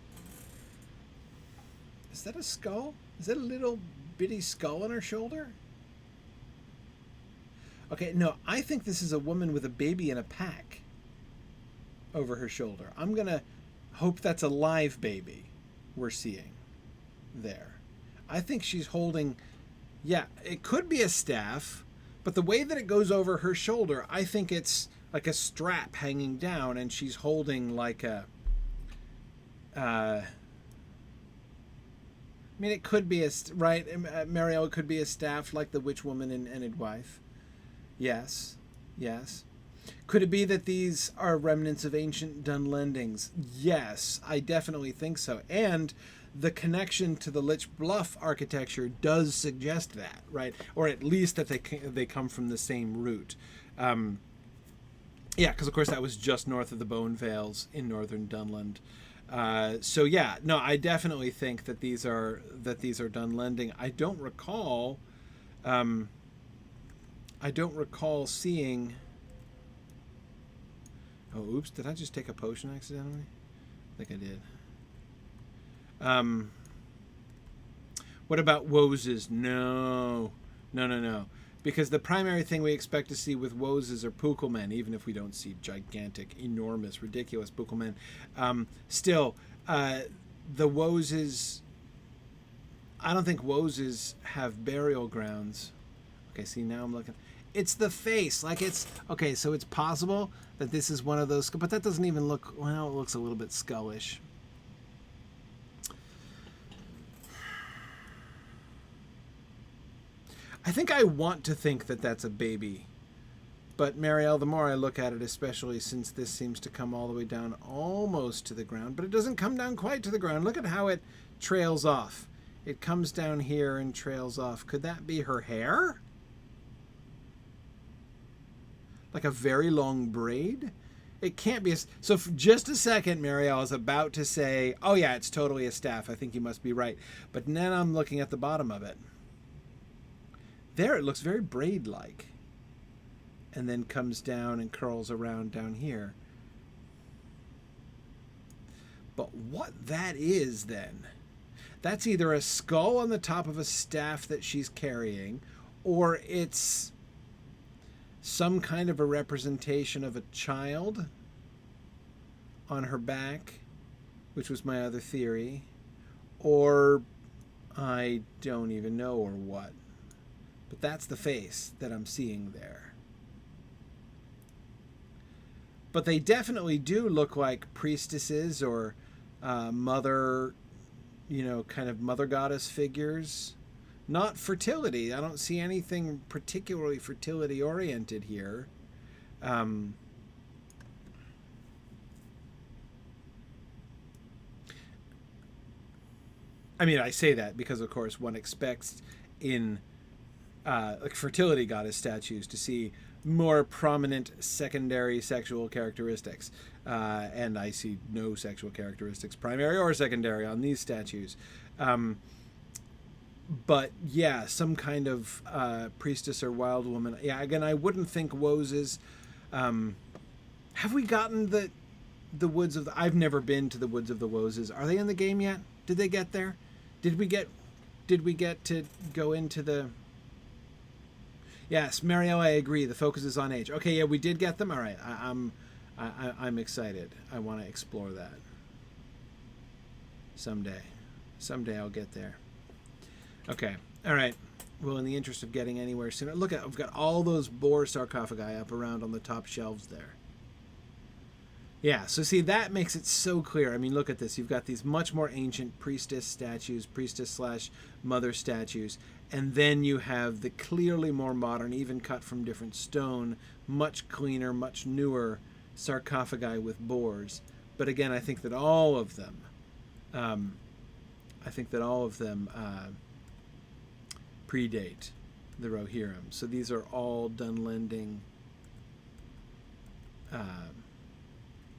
Is that a skull? Is that a little bitty skull on her shoulder? Okay, no, I think this is a woman with a baby in a pack over her shoulder. I'm going to hope that's a live baby we're seeing there. I think she's holding... Yeah, it could be a staff, but the way that it goes over her shoulder, I think it's like a strap hanging down, and she's holding like a... I mean, it could be a... Right, Mariel, it could be a staff like the witch woman in Enid Wife. Yes. Could it be that these are remnants of ancient Dunlendings? Yes, I definitely think so. And the connection to the Lich Bluff architecture does suggest that, right? Or at least that they come from the same root. Yeah, because of course that was just north of the Bone Vales in northern Dunland. So yeah, no, I definitely think that these are Dunlending. I don't recall seeing... Oh, oops, did I just take a potion accidentally? I think I did. What about Woses? No. Because the primary thing we expect to see with Woses are Pookelmen, even if we don't see gigantic, enormous, ridiculous Pookelmen. Still, the Woses... I don't think Woses have burial grounds. Okay, see, now I'm looking... It's the face. Like, it's... Okay, so it's possible that this is one of those... But that doesn't even look... Well, it looks a little bit skullish. I think I want to think that that's a baby. But, Marielle, the more I look at it, especially since this seems to come all the way down almost to the ground, but it doesn't come down quite to the ground. Look at how it trails off. It comes down here and trails off. Could that be her hair? Like a very long braid? It can't be. So for just a second, Marielle is about to say, oh yeah, it's totally a staff. I think you must be right. But then I'm looking at the bottom of it. There, it looks very braid-like. And then comes down and curls around down here. But what that is then, that's either a skull on the top of a staff that she's carrying, or it's some kind of a representation of a child on her back, which was my other theory, or I don't even know or what. But that's the face that I'm seeing there. But they definitely do look like priestesses or mother, kind of mother goddess figures. Not fertility. I don't see anything particularly fertility oriented here. I mean, I say that because, of course, one expects in like fertility goddess statues to see more prominent secondary sexual characteristics. And I see no sexual characteristics, primary or secondary, on these statues. But yeah, some kind of priestess or wild woman. Yeah, again, I wouldn't think Woses. Have we gotten the woods of the... I've never been to the woods of the Woses. Are they in the game yet? Did they get there? Did we get to go into the... Yes, Marielle, I agree. The focus is on age. Okay, yeah, we did get them. All right, I'm excited. I want to explore that. Someday I'll get there. Okay, all right. Well, in the interest of getting anywhere sooner, look at, I've got all those boar sarcophagi up around on the top shelves there. Yeah, so see, that makes it so clear. I mean, look at this. You've got these much more ancient priestess statues, priestess/mother statues, and then you have the clearly more modern, even cut from different stone, much cleaner, much newer sarcophagi with boars. But again, I think that all of them, predate the Rohirrim. So these are all Dunlending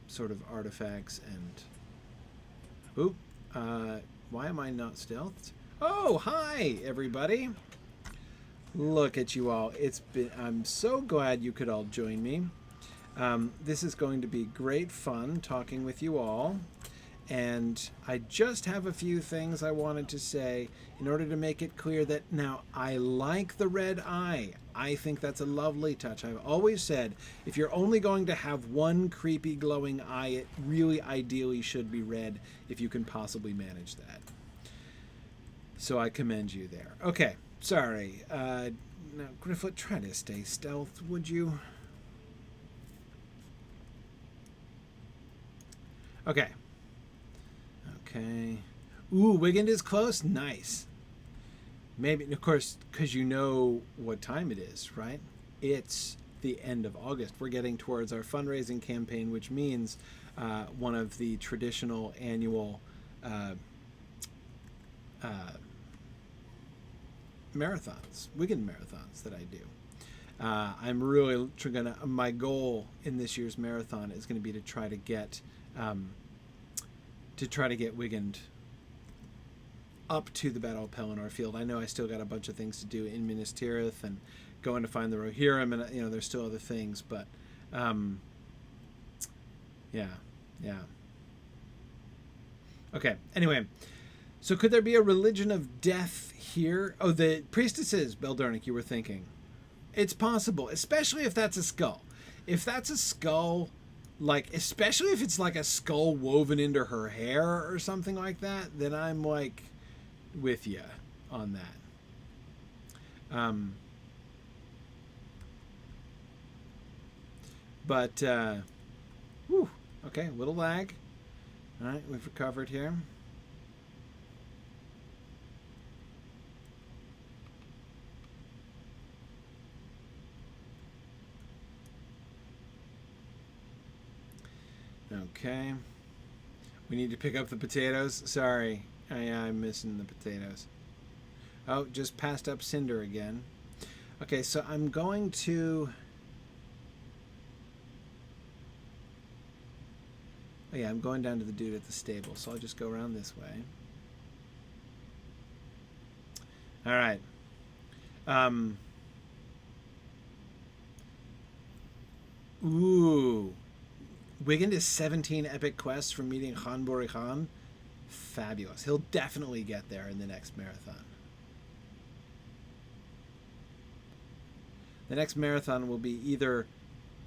sort of artifacts. And why am I not stealthed? Oh, hi everybody. Look at you all. I'm so glad you could all join me. This is going to be great fun talking with you all. And I just have a few things I wanted to say in order to make it clear that now I like the red eye. I think that's a lovely touch. I've always said if you're only going to have one creepy glowing eye, it really ideally should be red if you can possibly manage that. So I commend you there. Okay, sorry. Now, Gryfflet, try to stay stealth, would you? Okay. Okay. Ooh, Wiggend is close. Nice. Maybe, of course, because you know what time it is, right? It's the end of August. We're getting towards our fundraising campaign, which means one of the traditional annual marathons, Wiggend marathons that I do. I'm really gonna. My goal in this year's marathon is going to be to try to get Wiggend up to the Battle of Pelennor Field. I know I still got a bunch of things to do in Minas Tirith and going to find the Rohirrim, and there's still other things, but yeah. Okay. Anyway, so could there be a religion of death here? Oh, the priestesses, Beldurnik, you were thinking. It's possible, especially if that's a skull. If that's a skull, like, especially if it's like a skull woven into her hair or something like that, then I'm like with you on that. Whew, okay, a little lag. All right, we've recovered here. Okay. We need to pick up the potatoes. Sorry. I'm missing the potatoes. Oh, just passed up Cinder again. Okay, so I'm going to... Oh yeah, I'm going down to the dude at the stable, so I'll just go around this way. Alright. Ooh. Wiggend is 17 epic quests from meeting Khan Bori Khan. Fabulous. He'll definitely get there in the next marathon. The next marathon will be either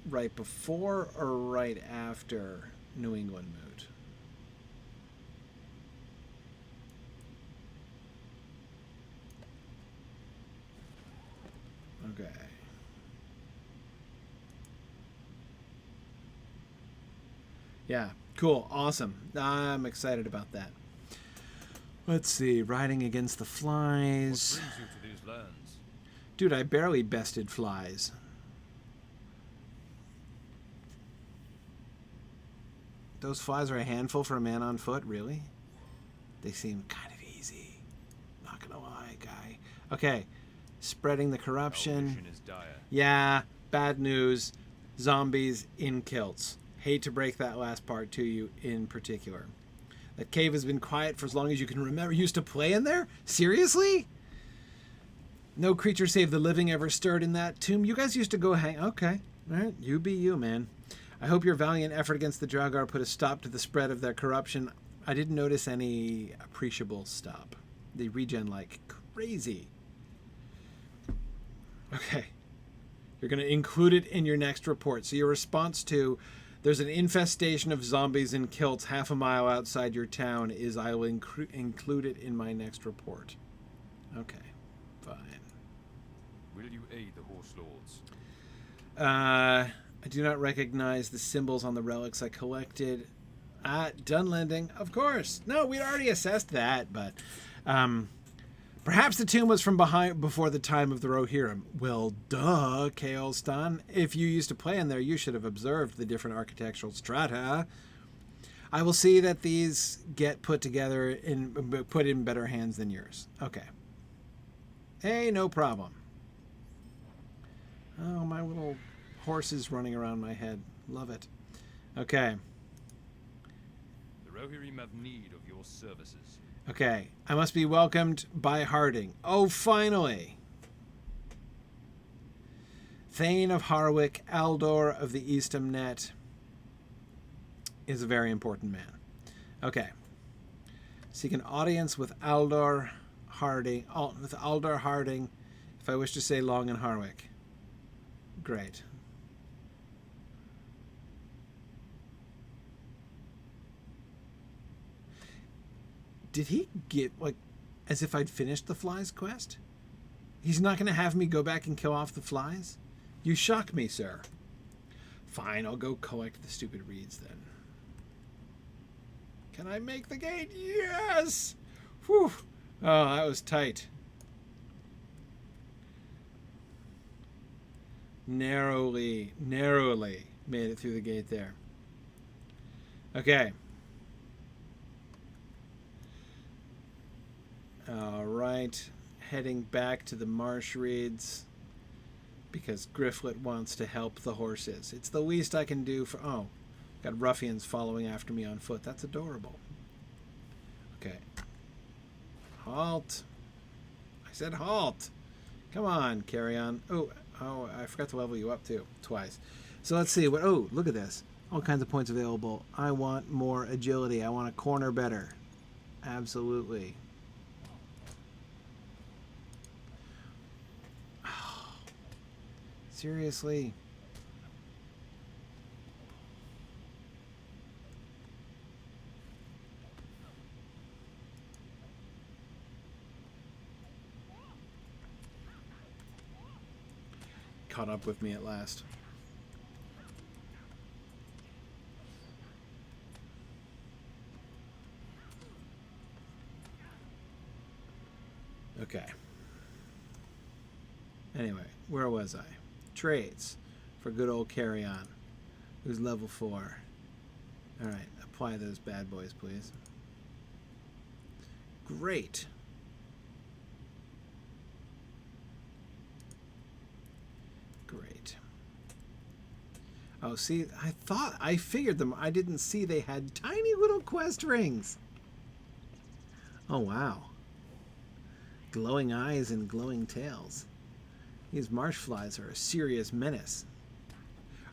right before or right after New England Moot. Okay. Yeah, cool, awesome. I'm excited about that. Let's see, riding against the flies. What brings you to these lands? Dude, I barely bested flies. Those flies are a handful for a man on foot, really? They seem kind of easy. Not gonna lie, guy. Okay, spreading the corruption. Our mission is dire. Yeah, Bad news, zombies in kilts. Hate to break that last part to you in particular. That cave has been quiet for as long as you can remember. You used to play in there? Seriously? No creature save the living ever stirred in that tomb. You guys used to go hang... Okay. All right. You be you, man. I hope your valiant effort against the Draugs put a stop to the spread of their corruption. I didn't notice any appreciable stop. They regen like crazy. Okay. You're going to include it in your next report. So your response to there's an infestation of zombies in kilts half a mile outside your town is I will include it in my next report. Okay. Fine. Will you aid the horse lords? I do not recognize the symbols on the relics I collected. Dunlending, of course. No, we'd already assessed that, but perhaps the tomb was from before the time of the Rohirrim. Well, duh, Kaolstan. If you used to play in there, you should have observed the different architectural strata. I will see that these get put together put in better hands than yours. Okay. Hey, no problem. Oh, my little horse is running around my head. Love it. Okay. The Rohirrim have need of your services. Okay. I must be welcomed by Harding. Oh, finally. Thane of Harwick, Aldor of the Eastham is a very important man. Okay. Seek an audience with Aldor Harding, if I wish to stay long in Harwick. Great. Did he get, like, as if I'd finished the flies quest? He's not going to have me go back and kill off the flies? You shock me, sir. Fine, I'll go collect the stupid reeds then. Can I make the gate? Yes! Whew. Oh, that was tight. Narrowly made it through the gate there. Okay. All right. Heading back to the marsh reeds because Gryfflet wants to help the horses. It's the least I can do for... Oh, got ruffians following after me on foot. That's adorable. Okay. Halt. I said halt. Come on, carry on. Oh, I forgot to level you up too, twice. So let's see. Oh, look at this. All kinds of points available. I want more agility. I want a corner better. Absolutely. Seriously. Caught up with me at last. Okay. Anyway, where was I? Trades for good old Carry On, who's level 4. All right, apply those bad boys, please. Great. Great. Oh, see, I figured them. I didn't see they had tiny little quest rings. Oh, wow. Glowing eyes and glowing tails. These marsh flies are a serious menace.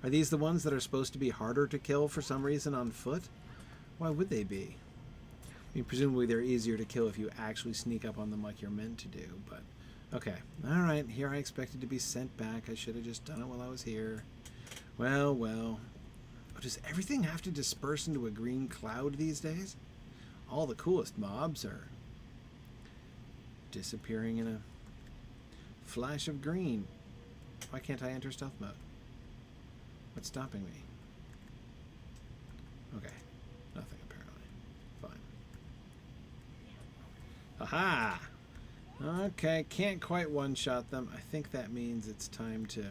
Are these the ones that are supposed to be harder to kill for some reason on foot? Why would they be? I mean, presumably they're easier to kill if you actually sneak up on them like you're meant to do, but... Okay. Alright, here I expected to be sent back. I should have just done it while I was here. Well, well. Oh, does everything have to disperse into a green cloud these days? All the coolest mobs are disappearing in a flash of green. Why can't I enter stealth mode? What's stopping me? Okay. Nothing, apparently. Fine. Aha! Okay, can't quite one-shot them. I think that means it's time to...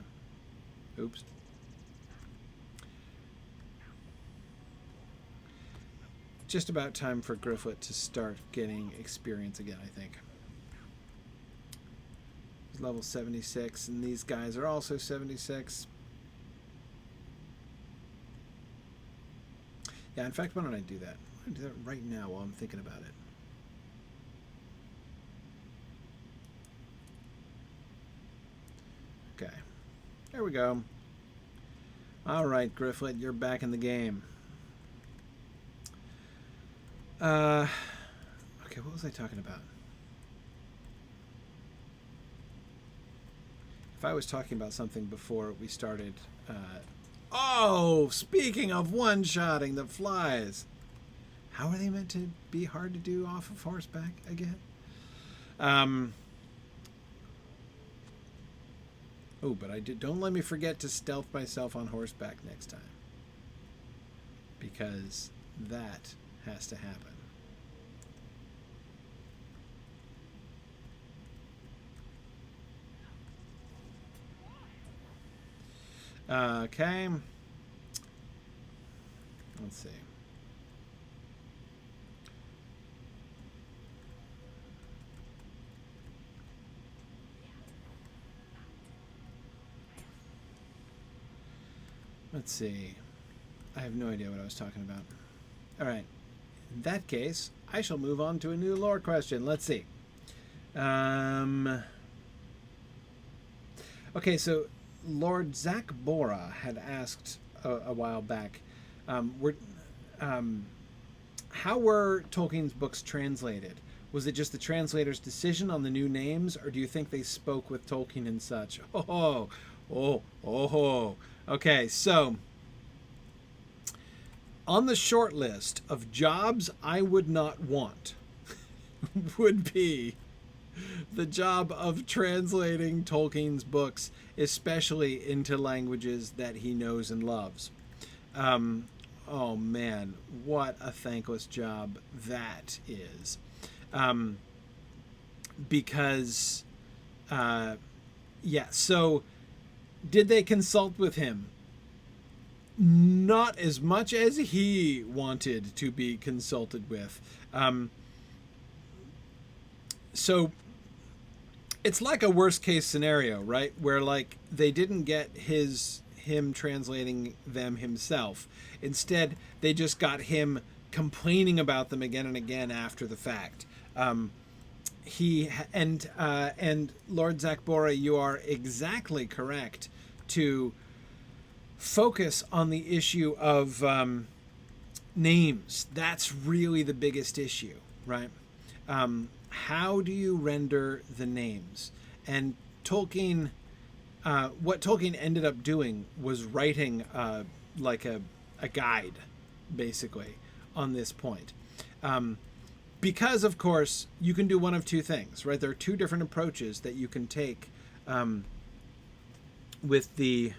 Oops. Just about time for Gryfflet to start getting experience again, I think. He's level 76, and these guys are also 76. Yeah, in fact, why don't I do that? I'm going to do that right now while I'm thinking about it. Okay. There we go. All right, Gryfflet, you're back in the game. Okay, what was I talking about? If I was talking about something before we started... oh, speaking of one-shotting the flies. How are they meant to be hard to do off of horseback again? Oh, but don't let me forget to stealth myself on horseback next time. Because that has to happen. Okay. Let's see. Let's see. I have no idea what I was talking about. All right. In that case, I shall move on to a new lore question. Let's see. Okay, so Lord Zach Bora had asked a while back, how were Tolkien's books translated? Was it just the translator's decision on the new names, or do you think they spoke with Tolkien and such? Okay, so on the short list of jobs I would not want would be the job of translating Tolkien's books, especially into languages that he knows and loves. Oh man, what a thankless job that is. Because, yeah, so did they consult with him? Not as much as he wanted to be consulted with. So it's like a worst case scenario, right? Where like they didn't get him translating them himself. Instead, they just got him complaining about them again and again after the fact. And Lord Zach Bora, you are exactly correct to focus on the issue of names. That's really the biggest issue, right? How do you render the names? And Tolkien, what Tolkien ended up doing was writing like a guide, basically, on this point. Because, of course, you can do one of two things, right? There are two different approaches that you can take with the...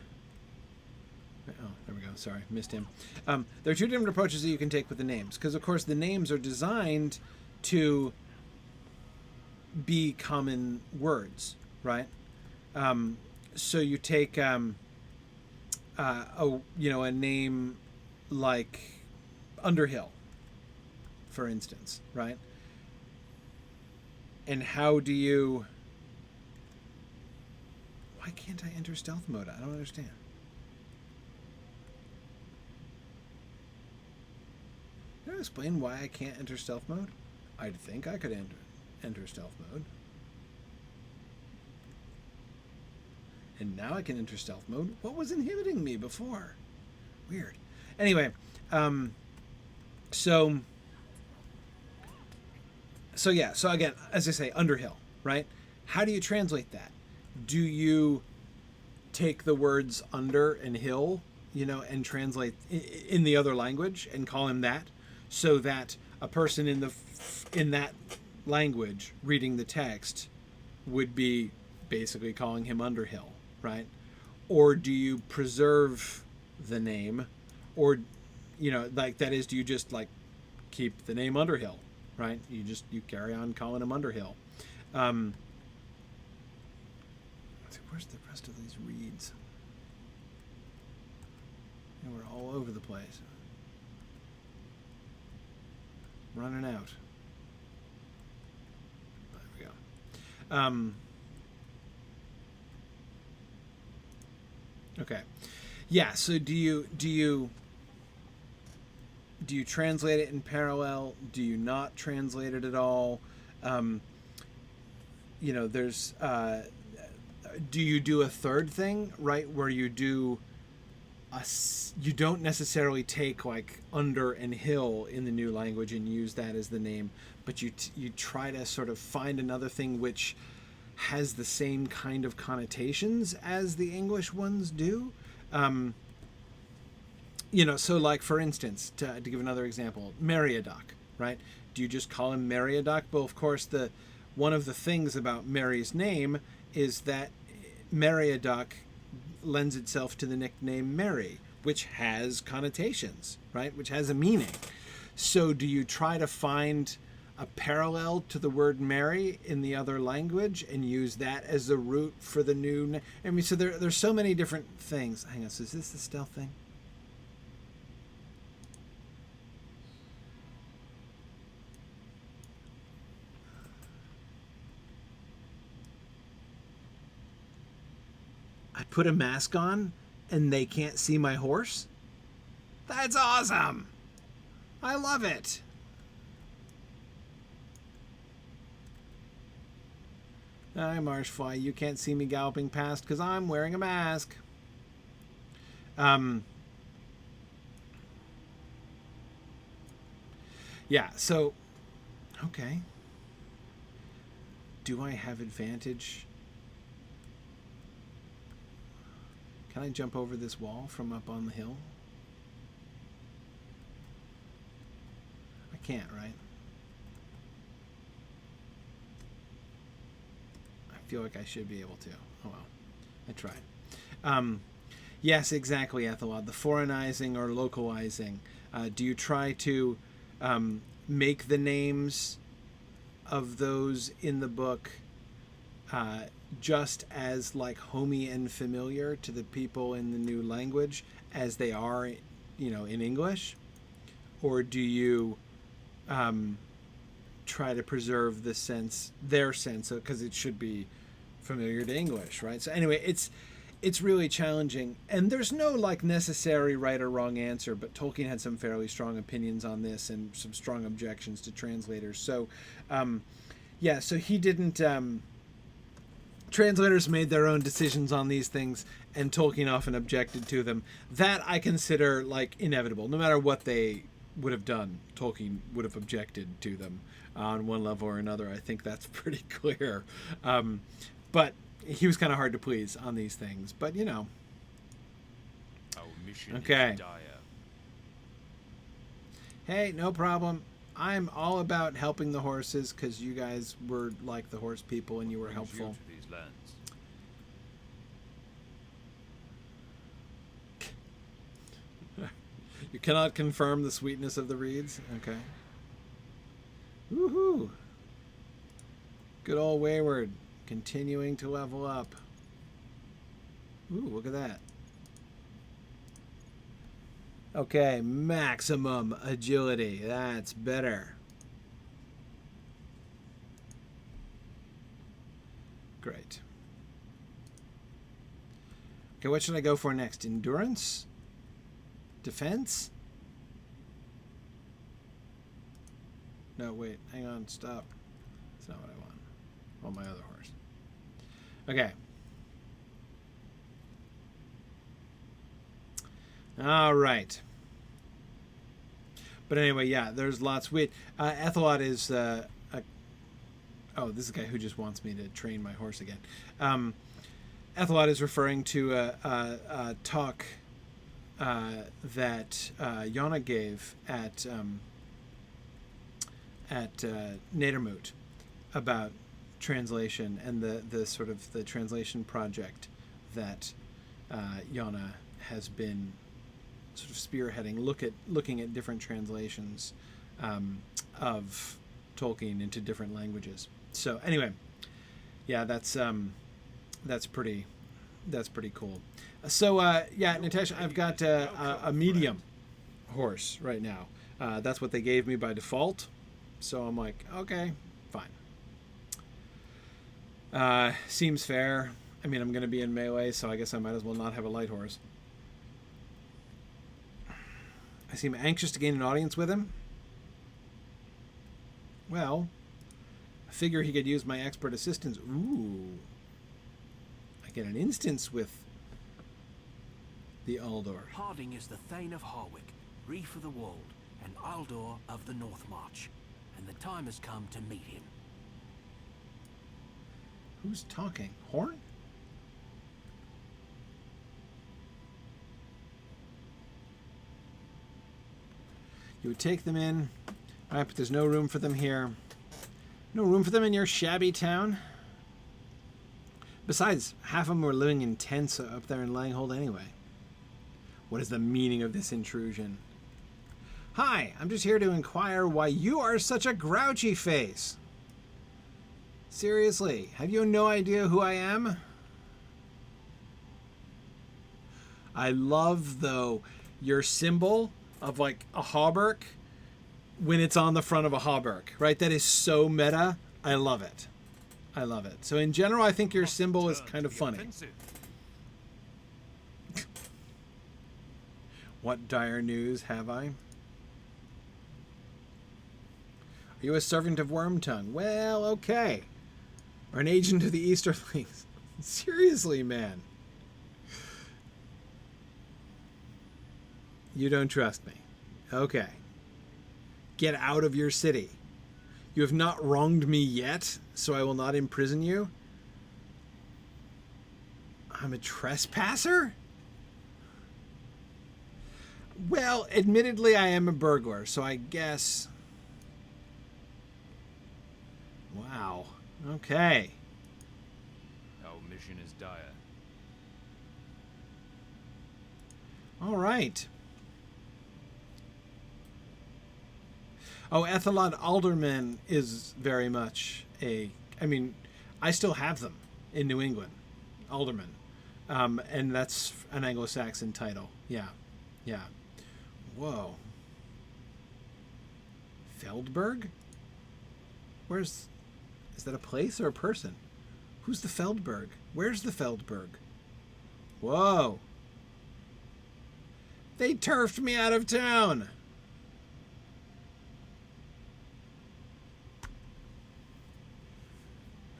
Oh, there we go. Sorry, missed him. There are two different approaches that you can take with the names. Because, of course, the names are designed to be common words, right? So you take, a name like Underhill, for instance, right? And how do you... Why can't I enter stealth mode? I don't understand. Can I explain why I can't enter stealth mode? I'd think I could enter stealth mode. And now I can enter stealth mode. What was inhibiting me before? Weird. Anyway, so yeah, so again, as I say, Underhill, right? How do you translate that? Do you take the words under and hill, and translate in the other language and call him that, so that a person in that language reading the text would be basically calling him Underhill, right? Or do you preserve the name, or like, that is, do you just like keep the name Underhill, right? You carry on calling him Underhill. Where's the rest of these reeds? They were all over the place. Running out. There we go. Okay. Yeah, so do you do you translate it in parallel? Do you not translate it at all? There's do you do a third thing, right, where you do you don't necessarily take like under and hill in the new language and use that as the name, but you try to sort of find another thing which has the same kind of connotations as the English ones do. So like for instance, to give another example, Meriadoc, right? Do you just call him Meriadoc? Well, of course, one of the things about Mary's name is that Meriadoc lends itself to the nickname Mary, which has connotations, right? Which has a meaning. So do you try to find a parallel to the word Mary in the other language and use that as the root for the new... so there's so many different things. Hang on, so is this the stealth thing? I put a mask on and they can't see my horse? That's awesome! I love it! Hi, Marshfly. You can't see me galloping past because I'm wearing a mask. Yeah, so... Okay. Do I have advantage? Can I jump over this wall from up on the hill? I can't, right? I feel like I should be able to. Oh well, I tried. Yes, exactly, Ethelod. The foreignizing or localizing. Do you try to make the names of those in the book just as like homey and familiar to the people in the new language as they are, in English? Or do you try to preserve their sense, because it should be familiar to English, right? So anyway, it's really challenging, and there's no like necessary right or wrong answer, but Tolkien had some fairly strong opinions on this and some strong objections to translators. So so he didn't... translators made their own decisions on these things, and Tolkien often objected to them. That I consider like inevitable. No matter what they would have done, Tolkien would have objected to them on one level or another. I think that's pretty clear. But he was kind of hard to please on these things. But Our mission okay. is dire. Hey, no problem. I'm all about helping the horses because you guys were like the horse people and you were helpful. To these lands. You cannot confirm the sweetness of the reeds? Okay. Woohoo! Good old Wayward. Continuing to level up. Ooh, look at that. Okay, maximum agility. That's better. Great. Okay, what should I go for next? Endurance? Defense? No, wait. Hang on. Stop. That's not what I want. I want my other horse. Okay. All right. But anyway, yeah, there's lots. Wait, Ethelod is... oh, this is a guy who just wants me to train my horse again. Ethelod is referring to a talk that Yona gave at Nadermoot about translation and the sort of the translation project that Yona has been sort of spearheading, looking at different translations of Tolkien into different languages. So anyway, yeah, that's pretty cool. So yeah, Natasha, I've got a medium horse right now. That's what they gave me by default. So I'm like, okay, fine. Seems fair. I mean, I'm going to be in melee, so I guess I might as well not have a light horse. I seem anxious to gain an audience with him. Well, I figure he could use my expert assistance. Ooh. I get an instance with the Aldor. Harding is the Thane of Harwick, Reef of the Wold, and Aldor of the North March, and the time has come to meet him. Who's talking? Horn? You would take them in. All right, but there's no room for them here. No room for them in your shabby town. Besides, half of them were living in tents up there in Langhold anyway. What is the meaning of this intrusion? Hi, I'm just here to inquire why you are such a grouchy face. Seriously, have you no idea who I am? I love, though, your symbol of like a hauberk when it's on the front of a hauberk, right? That is so meta. I love it. I love it. So in general, I think your symbol is kind of funny. What dire news have I? Are you a servant of Wormtongue? Well, okay. Or an agent of the Easterlings? Seriously, man. You don't trust me. Okay. Get out of your city. You have not wronged me yet, so I will not imprison you. I'm a trespasser? Well, admittedly, I am a burglar, so I guess... Wow. Okay. Our mission is dire. All right. Oh, Ethelon Alderman is very much a... I mean, I still have them in New England. Alderman. And that's an Anglo-Saxon title. Yeah. Yeah. Whoa. Feldberg? Where's... Is that a place or a person? Who's the Feldberg? Where's the Feldberg? Whoa. They turfed me out of town.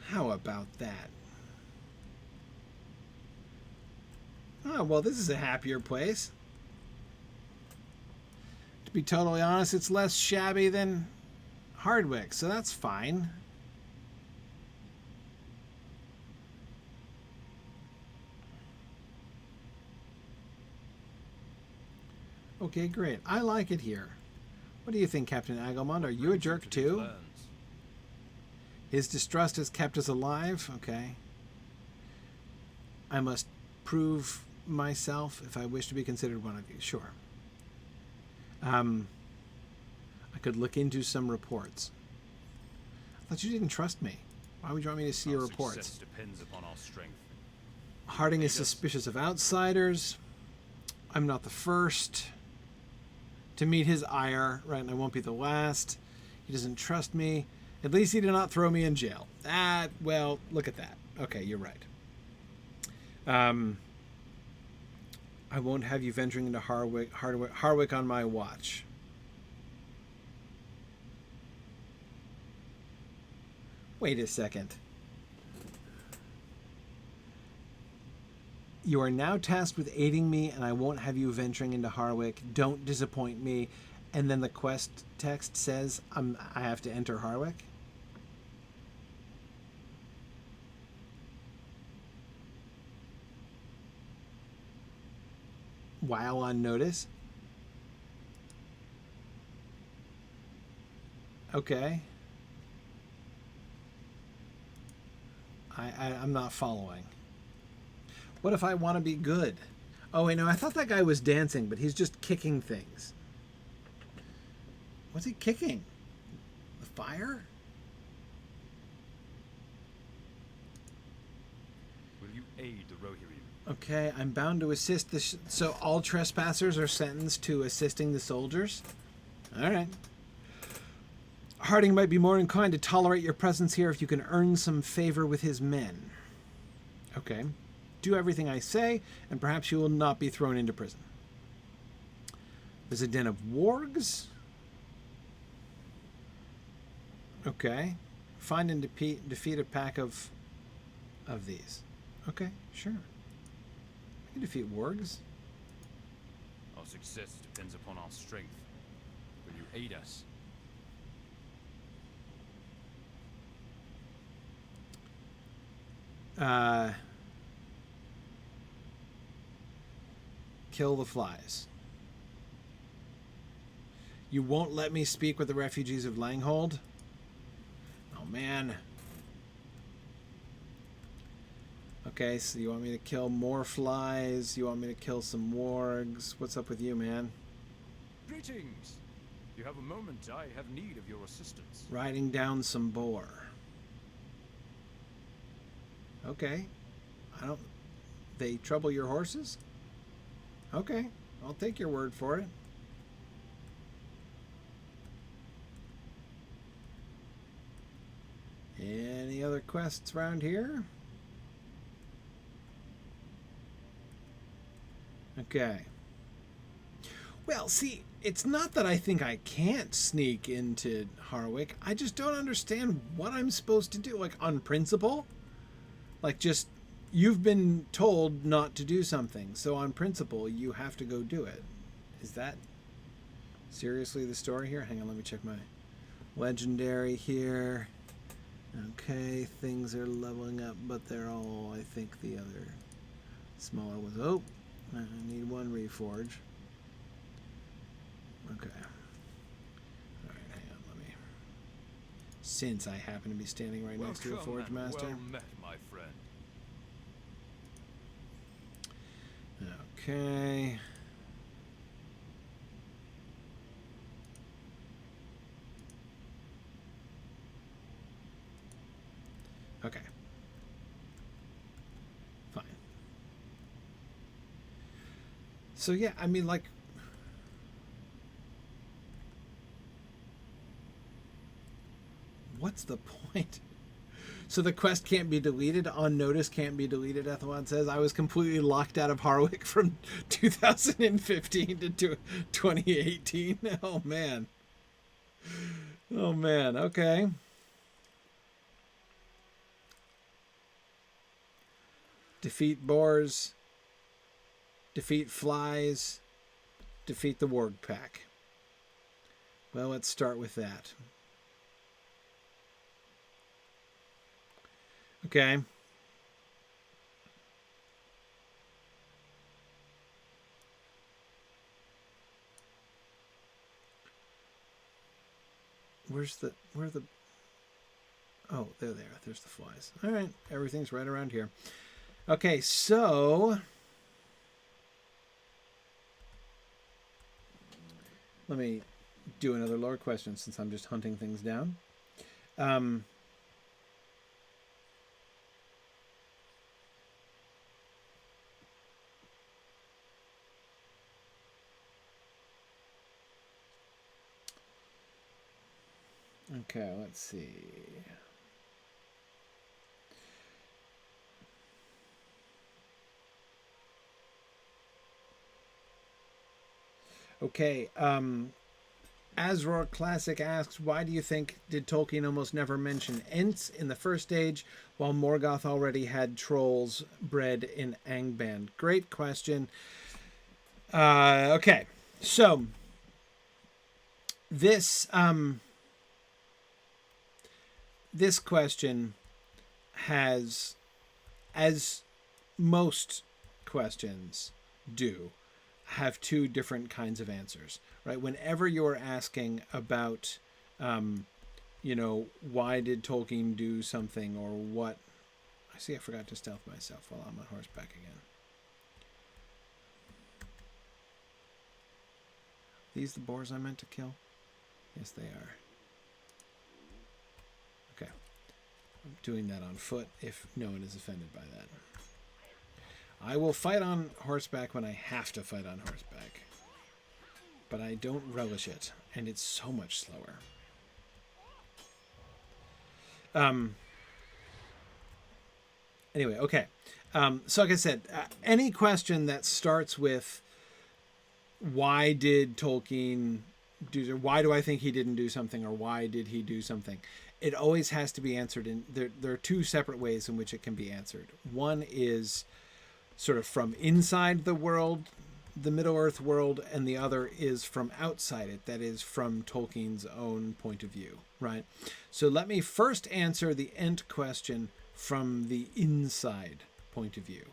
How about that? Oh, well, this is a happier place. To be totally honest, it's less shabby than Hardwick, so that's fine. Okay, great. I like it here. What do you think, Captain Agelmond? Are you a jerk too? His distrust has kept us alive? Okay. I must prove myself if I wish to be considered one of you. Sure. I could look into some reports. I thought you didn't trust me. Why would you want me to see your reports? Depends upon our strength. Harding is suspicious of outsiders. I'm not the first to meet his ire, right? And I won't be the last. He doesn't trust me. At least he did not throw me in jail. Well, look at that. Okay, you're right. I won't have you venturing into Harwick on my watch. Wait a second. You are now tasked with aiding me, and I won't have you venturing into Harwick. Don't disappoint me. And then the quest text says I have to enter Harwick? While on notice? Okay. I'm not following. What if I want to be good? Oh, wait, no, I thought that guy was dancing, but he's just kicking things. What's he kicking? The fire? Will you aid the Rohirrim? Okay, I'm bound to assist the... So all trespassers are sentenced to assisting the soldiers? All right. Harding might be more inclined to tolerate your presence here if you can earn some favor with his men. Okay. Do everything I say, and perhaps you will not be thrown into prison. There's a den of wargs. Okay. Find and defeat a pack of these. Okay, sure. I can defeat wargs. Our success depends upon our strength. Will you aid us? Kill the flies. You won't let me speak with the refugees of Langhold? Oh, man. Okay, so you want me to kill more flies? You want me to kill some wargs? What's up with you, man? Greetings! You have a moment. I have need of your assistance. Riding down some boar. Okay. They trouble your horses? Okay, I'll take your word for it. Any other quests around here? Okay. Well, see, it's not that I think I can't sneak into Harwick. I just don't understand what I'm supposed to do. Like, on principle? Like, just, you've been told not to do something. So on principle, you have to go do it. Is that seriously the story here? Hang on, let me check my legendary here. Okay, things are leveling up, but they're all, I think, the other smaller ones. Oh, I need one reforge. Okay. Alright, hang on, let me... Since I happen to be standing right next to a Forge Master. Well met, my friend. Okay. Okay. Fine. So yeah, I mean, like, what's the point? So the quest can't be deleted. On notice can't be deleted, Ethelwald says. I was completely locked out of Harwick from 2015 to 2018. Oh, man. Oh, man. Okay. Defeat boars. Defeat flies. Defeat the warg pack. Well, let's start with that. Okay. Where are the... Oh, there they are. There's the flies. All right. Everything's right around here. Okay, so... Let me do another lore question since I'm just hunting things down. Okay, let's see. Okay, Azror Classic asks, why do you think did Tolkien almost never mention Ents in the first age, while Morgoth already had trolls bred in Angband? Great question. Okay, so this this question has, as most questions do, have two different kinds of answers, right? Whenever you're asking about, you know, why did Tolkien do something, or what... I see I forgot to stealth myself while I'm on horseback again. These the boars I meant to kill? Yes, they are. Okay. I'm doing that on foot if no one is offended by that. I will fight on horseback when I have to fight on horseback. But I don't relish it, and it's so much slower. Anyway, okay. So like I said, any question that starts with why did Tolkien do, why do I think he didn't do something, or why did he do something? It always has to be answered in there are two separate ways in which it can be answered. One is sort of from inside the world, the Middle-earth world, and the other is from outside it, that is from Tolkien's own point of view, right? So let me first answer the Ent question from the inside point of view.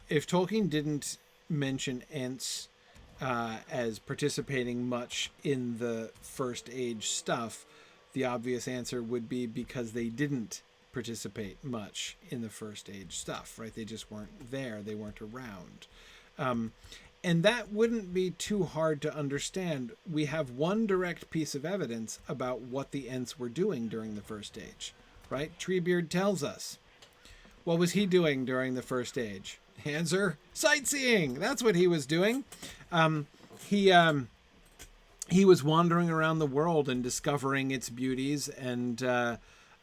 If Tolkien didn't mention Ents as participating much in the First Age stuff, the obvious answer would be because they didn't participate much in the First Age stuff, right? They just weren't there. They weren't around. And that wouldn't be too hard to understand. We have one direct piece of evidence about what the Ents were doing during the First Age, right? Treebeard tells us. What was he doing during the First Age? Answer, sightseeing. That's what he was doing. He was wandering around the world and discovering its beauties and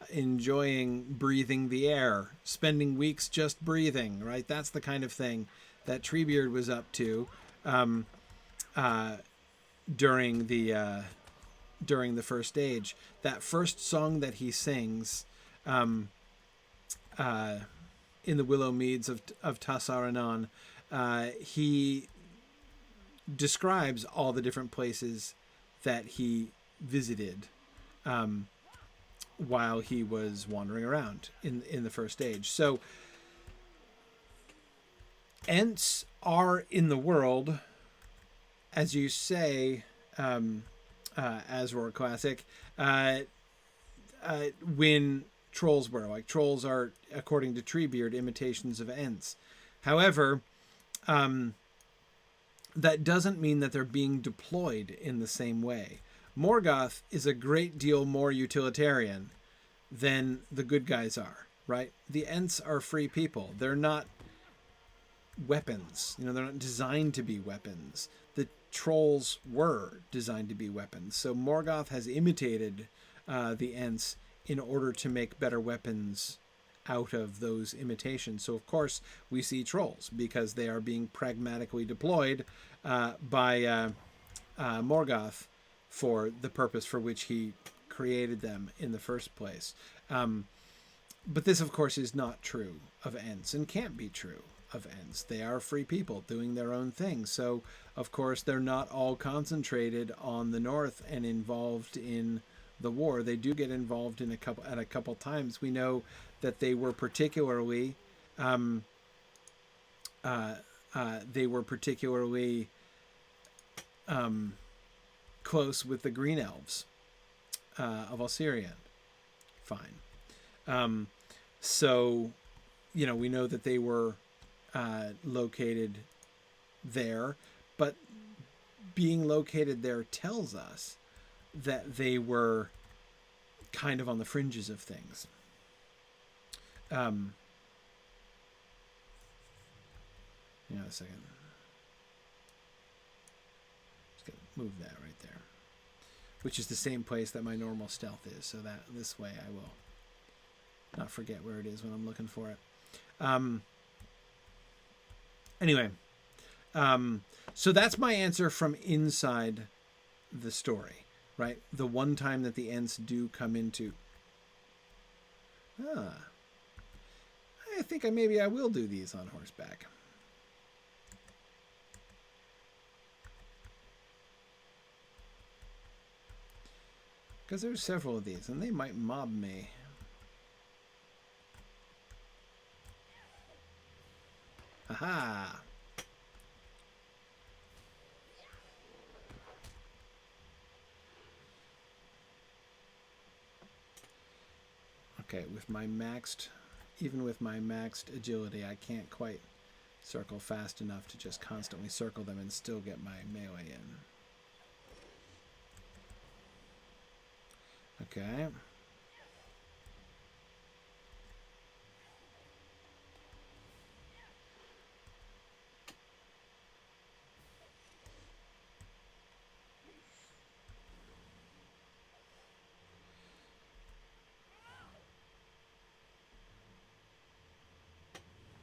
enjoying breathing the air, spending weeks just breathing, right? That's the kind of thing that Treebeard was up to during the First Age. That first song that he sings in the Willow Meads of Tasaranon, he describes all the different places that he visited while he was wandering around in the First Age. So Ents are in the world, as you say, Azror Classic, when trolls were. Like, trolls are, according to Treebeard, imitations of Ents. However, that doesn't mean that they're being deployed in the same way. Morgoth is a great deal more utilitarian than the good guys are, right? The Ents are free people. They're not weapons. They're not designed to be weapons. The trolls were designed to be weapons. So Morgoth has imitated the Ents in order to make better weapons out of those imitations. So of course we see trolls because they are being pragmatically deployed by Morgoth for the purpose for which he created them in the first place. But this of course is not true of Ents and can't be true of Ents. They are free people doing their own thing. So of course they're not all concentrated on the north and involved in the war. They do get involved in a couple times. We know that they were particularly close with the Green Elves of Osirian. Fine. So we know that they were located there, but being located there tells us that they were kind of on the fringes of things. A second. Just gonna move that right there, which is the same place that my normal stealth is, so that this way I will not forget where it is when I'm looking for it. Anyway, so that's my answer from inside the story, right? The one time that the Ents do come into... I think maybe I will do these on horseback. Because there's several of these, and they might mob me. Aha! Okay, even with my maxed agility, I can't quite circle fast enough to just constantly circle them and still get my melee in. Okay.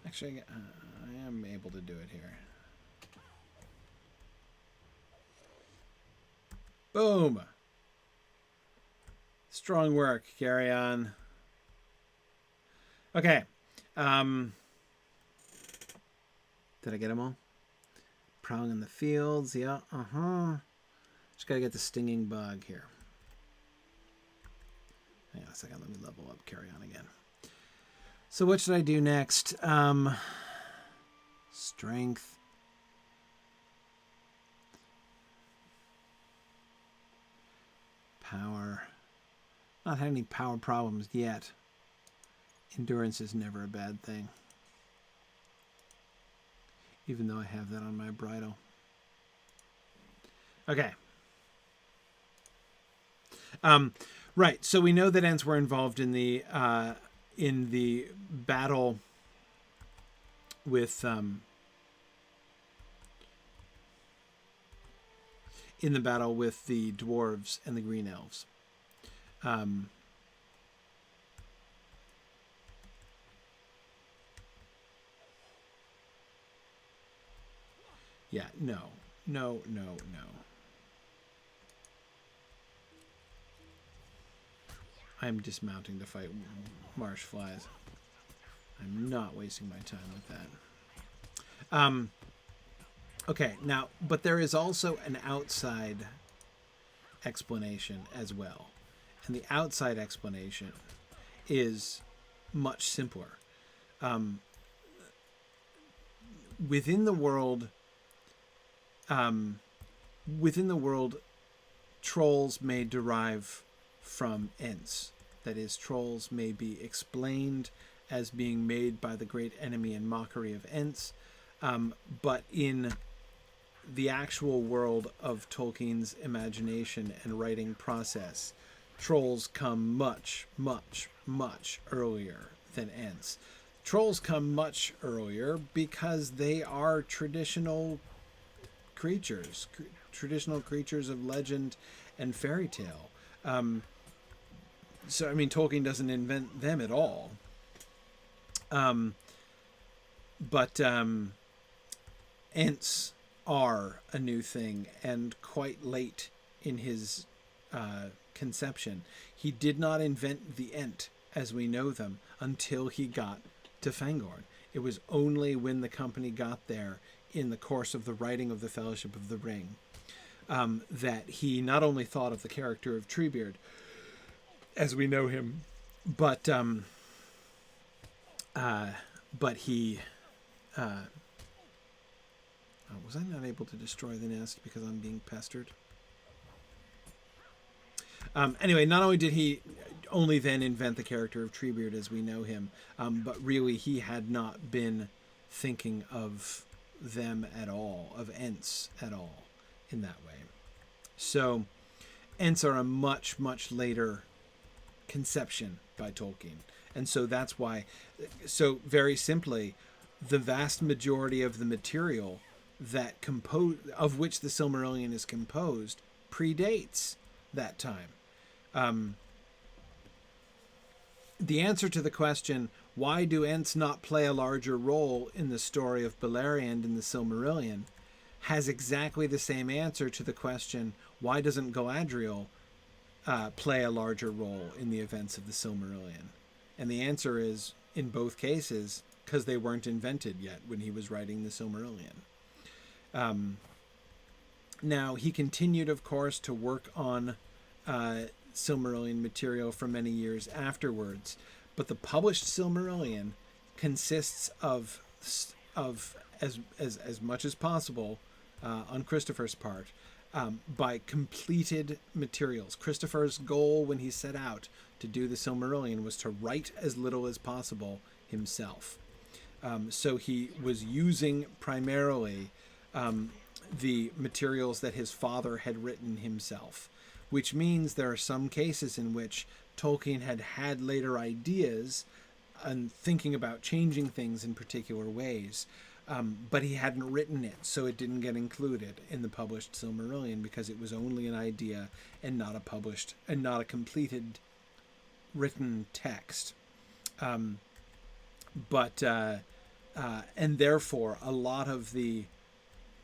Actually, I am able to do it here. Boom. Strong work. Carry on. Okay. Did I get them all? Prowling in the fields. Yeah. Just got to get the stinging bug here. Hang on a second. Let me level up. Carry on again. So what should I do next? Strength. Power. Not had any power problems yet. Endurance is never a bad thing. Even though I have that on my bridle. Okay. Right. So we know that Ents were involved in the battle with the dwarves and the green elves. Yeah, no. I'm dismounting to fight marsh flies. I'm not wasting my time with that. Okay, now, but there is also an outside explanation as well. And the outside explanation is much simpler. Within the world, trolls may derive from Ents. That is, trolls may be explained as being made by the great enemy and mockery of Ents, but in the actual world of Tolkien's imagination and writing process, trolls come much, much, much earlier than Ents. Trolls come much earlier because they are traditional creatures of legend and fairy tale. So, I mean, Tolkien doesn't invent them at all. But Ents are a new thing, and quite late in his conception. He did not invent the Ent as we know them until he got to Fangorn. It was only when the company got there in the course of the writing of the Fellowship of the Ring that he not only thought of the character of Treebeard as we know him, but he was I not able to destroy the nest because I'm being pestered? Anyway, not only did he only then invent the character of Treebeard as we know him, but really he had not been thinking of them at all, of Ents at all, in that way. So, Ents are a much, much later conception by Tolkien. And so that's why, so very simply, the vast majority of the material that of which the Silmarillion is composed predates that time. The answer to the question, why do Ents not play a larger role in the story of Beleriand in the Silmarillion, has exactly the same answer to the question, why doesn't Galadriel play a larger role in the events of the Silmarillion? And the answer is, in both cases, because they weren't invented yet when he was writing the Silmarillion. Now, he continued, of course, to work on Silmarillion material for many years afterwards, but the published Silmarillion consists of as much as possible on Christopher's part by completed materials. Christopher's goal when he set out to do the Silmarillion was to write as little as possible himself. So he was using primarily the materials that his father had written himself, which means there are some cases in which Tolkien had later ideas and thinking about changing things in particular ways, but he hadn't written it, so it didn't get included in the published Silmarillion because it was only an idea and not a published and not a completed written text. And therefore, a lot of the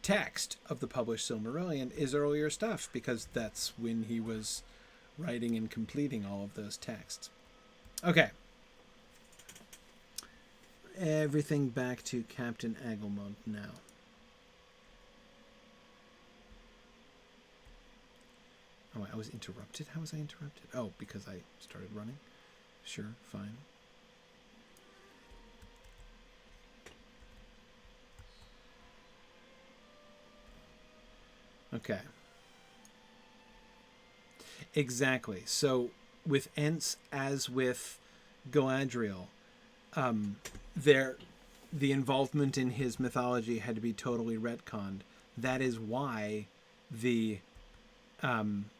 text of the published Silmarillion is earlier stuff, because that's when he was writing and completing all of those texts. Okay. Everything back to Captain Agelmont now. Oh, I was interrupted? How was I interrupted? Oh, because I started running? Sure, fine. Okay. Exactly. So with Ents, as with Galadriel, the involvement in his mythology had to be totally retconned. That is why the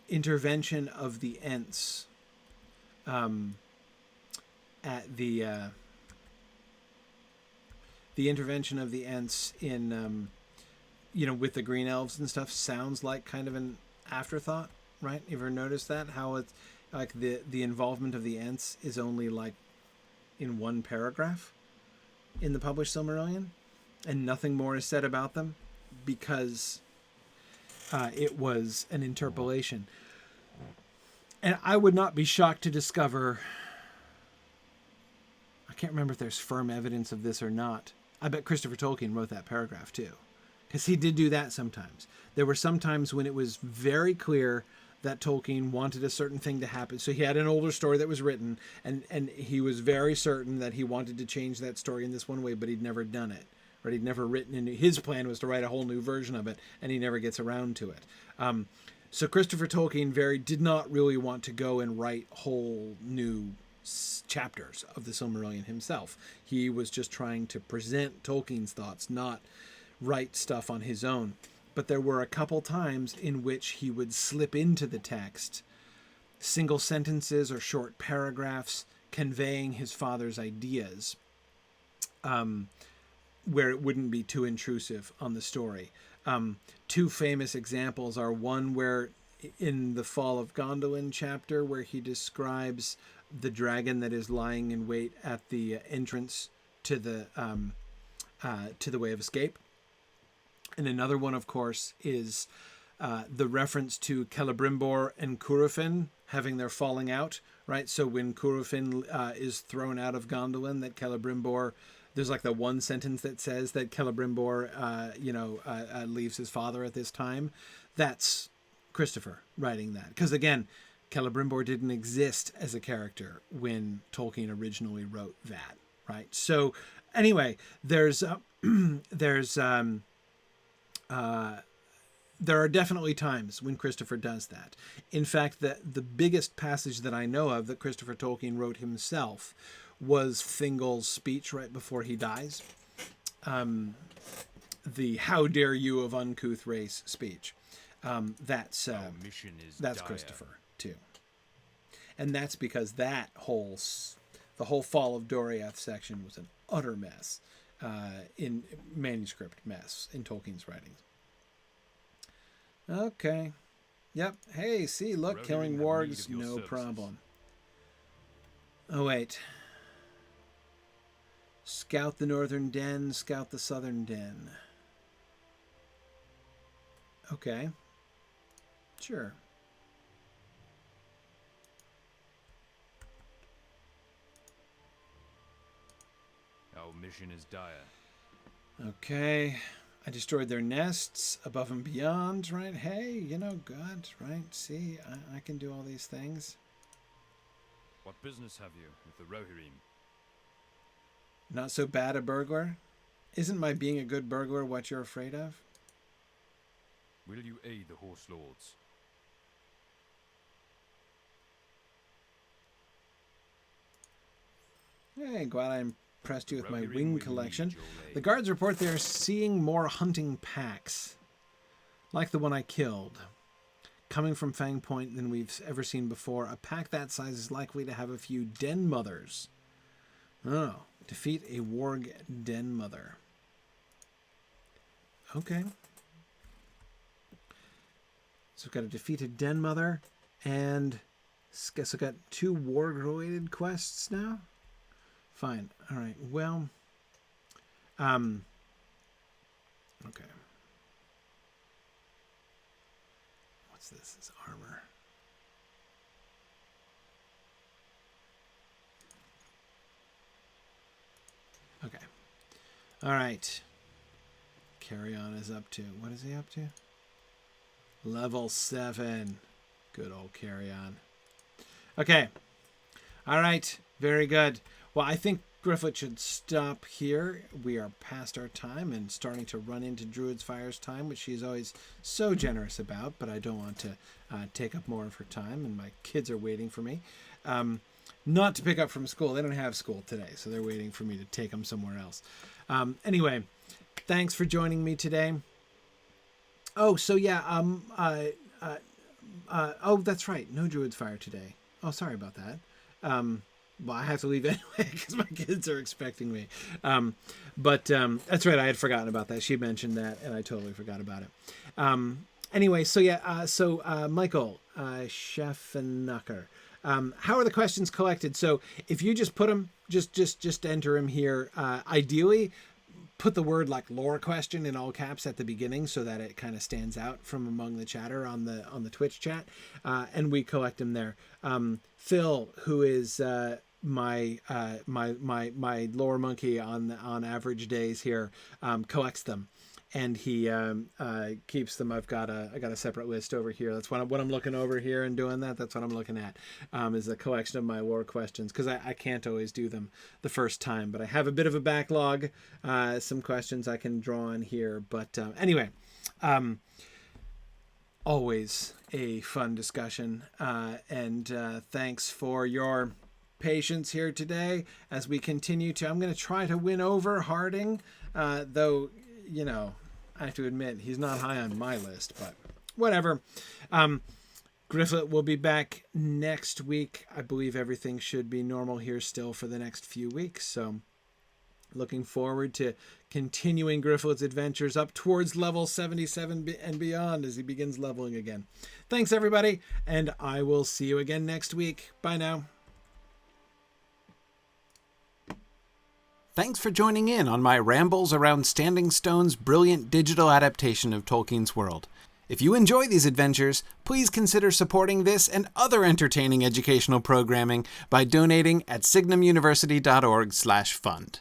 intervention of the Ents the intervention of the Ents in with the green elves and stuff sounds like kind of an afterthought, right? You ever notice that? How it's like the involvement of the Ents is only like in one paragraph in the published Silmarillion, and nothing more is said about them, because it was an interpolation. And I would not be shocked to discover, I can't remember if there's firm evidence of this or not. I bet Christopher Tolkien wrote that paragraph too, because he did do that sometimes. There were some times when it was very clear that Tolkien wanted a certain thing to happen. So he had an older story that was written, and he was very certain that he wanted to change that story in this one way, but he'd never done it. Right? He'd never written it. His plan was to write a whole new version of it, and he never gets around to it. So Christopher Tolkien did not really want to go and write whole new chapters of the Silmarillion himself. He was just trying to present Tolkien's thoughts, not write stuff on his own. But there were a couple times in which he would slip into the text single sentences or short paragraphs conveying his father's ideas, where it wouldn't be too intrusive on the story. Two famous examples are one where in the Fall of Gondolin chapter, where he describes the dragon that is lying in wait at the entrance to the Way of Escape. And another one, of course, is the reference to Celebrimbor and Curufin having their falling out, right? So when Curufin is thrown out of Gondolin, that Celebrimbor, there's like the one sentence that says that Celebrimbor, leaves his father at this time. That's Christopher writing that. Because again, Celebrimbor didn't exist as a character when Tolkien originally wrote that, right? So anyway, there are definitely times when Christopher does that. In fact, the biggest passage that I know of that Christopher Tolkien wrote himself was Thingol's speech right before he dies. The "How dare you of uncouth race" speech. That's Christopher too. And that's because the whole Fall of Doriath section was an utter mess. In manuscript mess in Tolkien's writings. Okay. Yep. Hey, see, look, killing wargs, no problem. Oh, wait. Scout the northern den, scout the southern den. Okay. Sure. Our mission is dire. Okay. I destroyed their nests above and beyond, right? Hey, good, right? See, I can do all these things. What business have you with the Rohirrim? Not so bad a burglar? Isn't my being a good burglar what you're afraid of? Will you aid the Horse Lords? Hey, glad I impressed you with my wing collection. The guards report they are seeing more hunting packs, like the one I killed, coming from Fang Point than we've ever seen before. A pack that size is likely to have a few den mothers. Oh, defeat a warg den mother. Okay. So we've got a defeated den mother, and guess I've got 2 warg-related quests now. Fine. All right. Well, okay. is this? Is armor. Okay. All right. Carry on is up to, what is he up to? Level 7. Good old Carry On. Okay. All right. Very good. Well, I think Gryfflet should stop here. We are past our time and starting to run into Druid's Fire's time, which she's always so generous about, but I don't want to take up more of her time, and my kids are waiting for me. Not to pick up from school. They don't have school today, so they're waiting for me to take them somewhere else. Anyway, thanks for joining me today. Oh, so yeah, oh, that's right. No Druid's Fire today. Oh, sorry about that. Well, I have to leave anyway because my kids are expecting me. But that's right. I had forgotten about that. She mentioned that, and I totally forgot about it. Anyway, so yeah. Michael, Chef and Knucker. How are the questions collected? So if you just put them, just enter them here. Ideally, put the word like lore question in all caps at the beginning so that it kind of stands out from among the chatter on the Twitch chat, and we collect them there. Phil, who is my lore monkey on average days here, collects them, and he keeps them. I got a separate list over here. That's what I'm looking over here and doing that. That's what I'm looking at, is a collection of my lore questions, because I can't always do them the first time, but I have a bit of a backlog, some questions I can draw on here. But anyway, always a fun discussion, and thanks for your patience here today as we continue to. I'm going to try to win over Harding, though, you know, I have to admit he's not high on my list, but whatever. Gryfflet will be back next week. I believe everything should be normal here still for the next few weeks, so looking forward to continuing Gryfflet's adventures up towards level 77 and beyond as he begins leveling again. Thanks, everybody, and I will see you again next week. Bye now. Thanks for joining in on my rambles around Standing Stone's brilliant digital adaptation of Tolkien's world. If you enjoy these adventures, please consider supporting this and other entertaining educational programming by donating at signumuniversity.org/fund.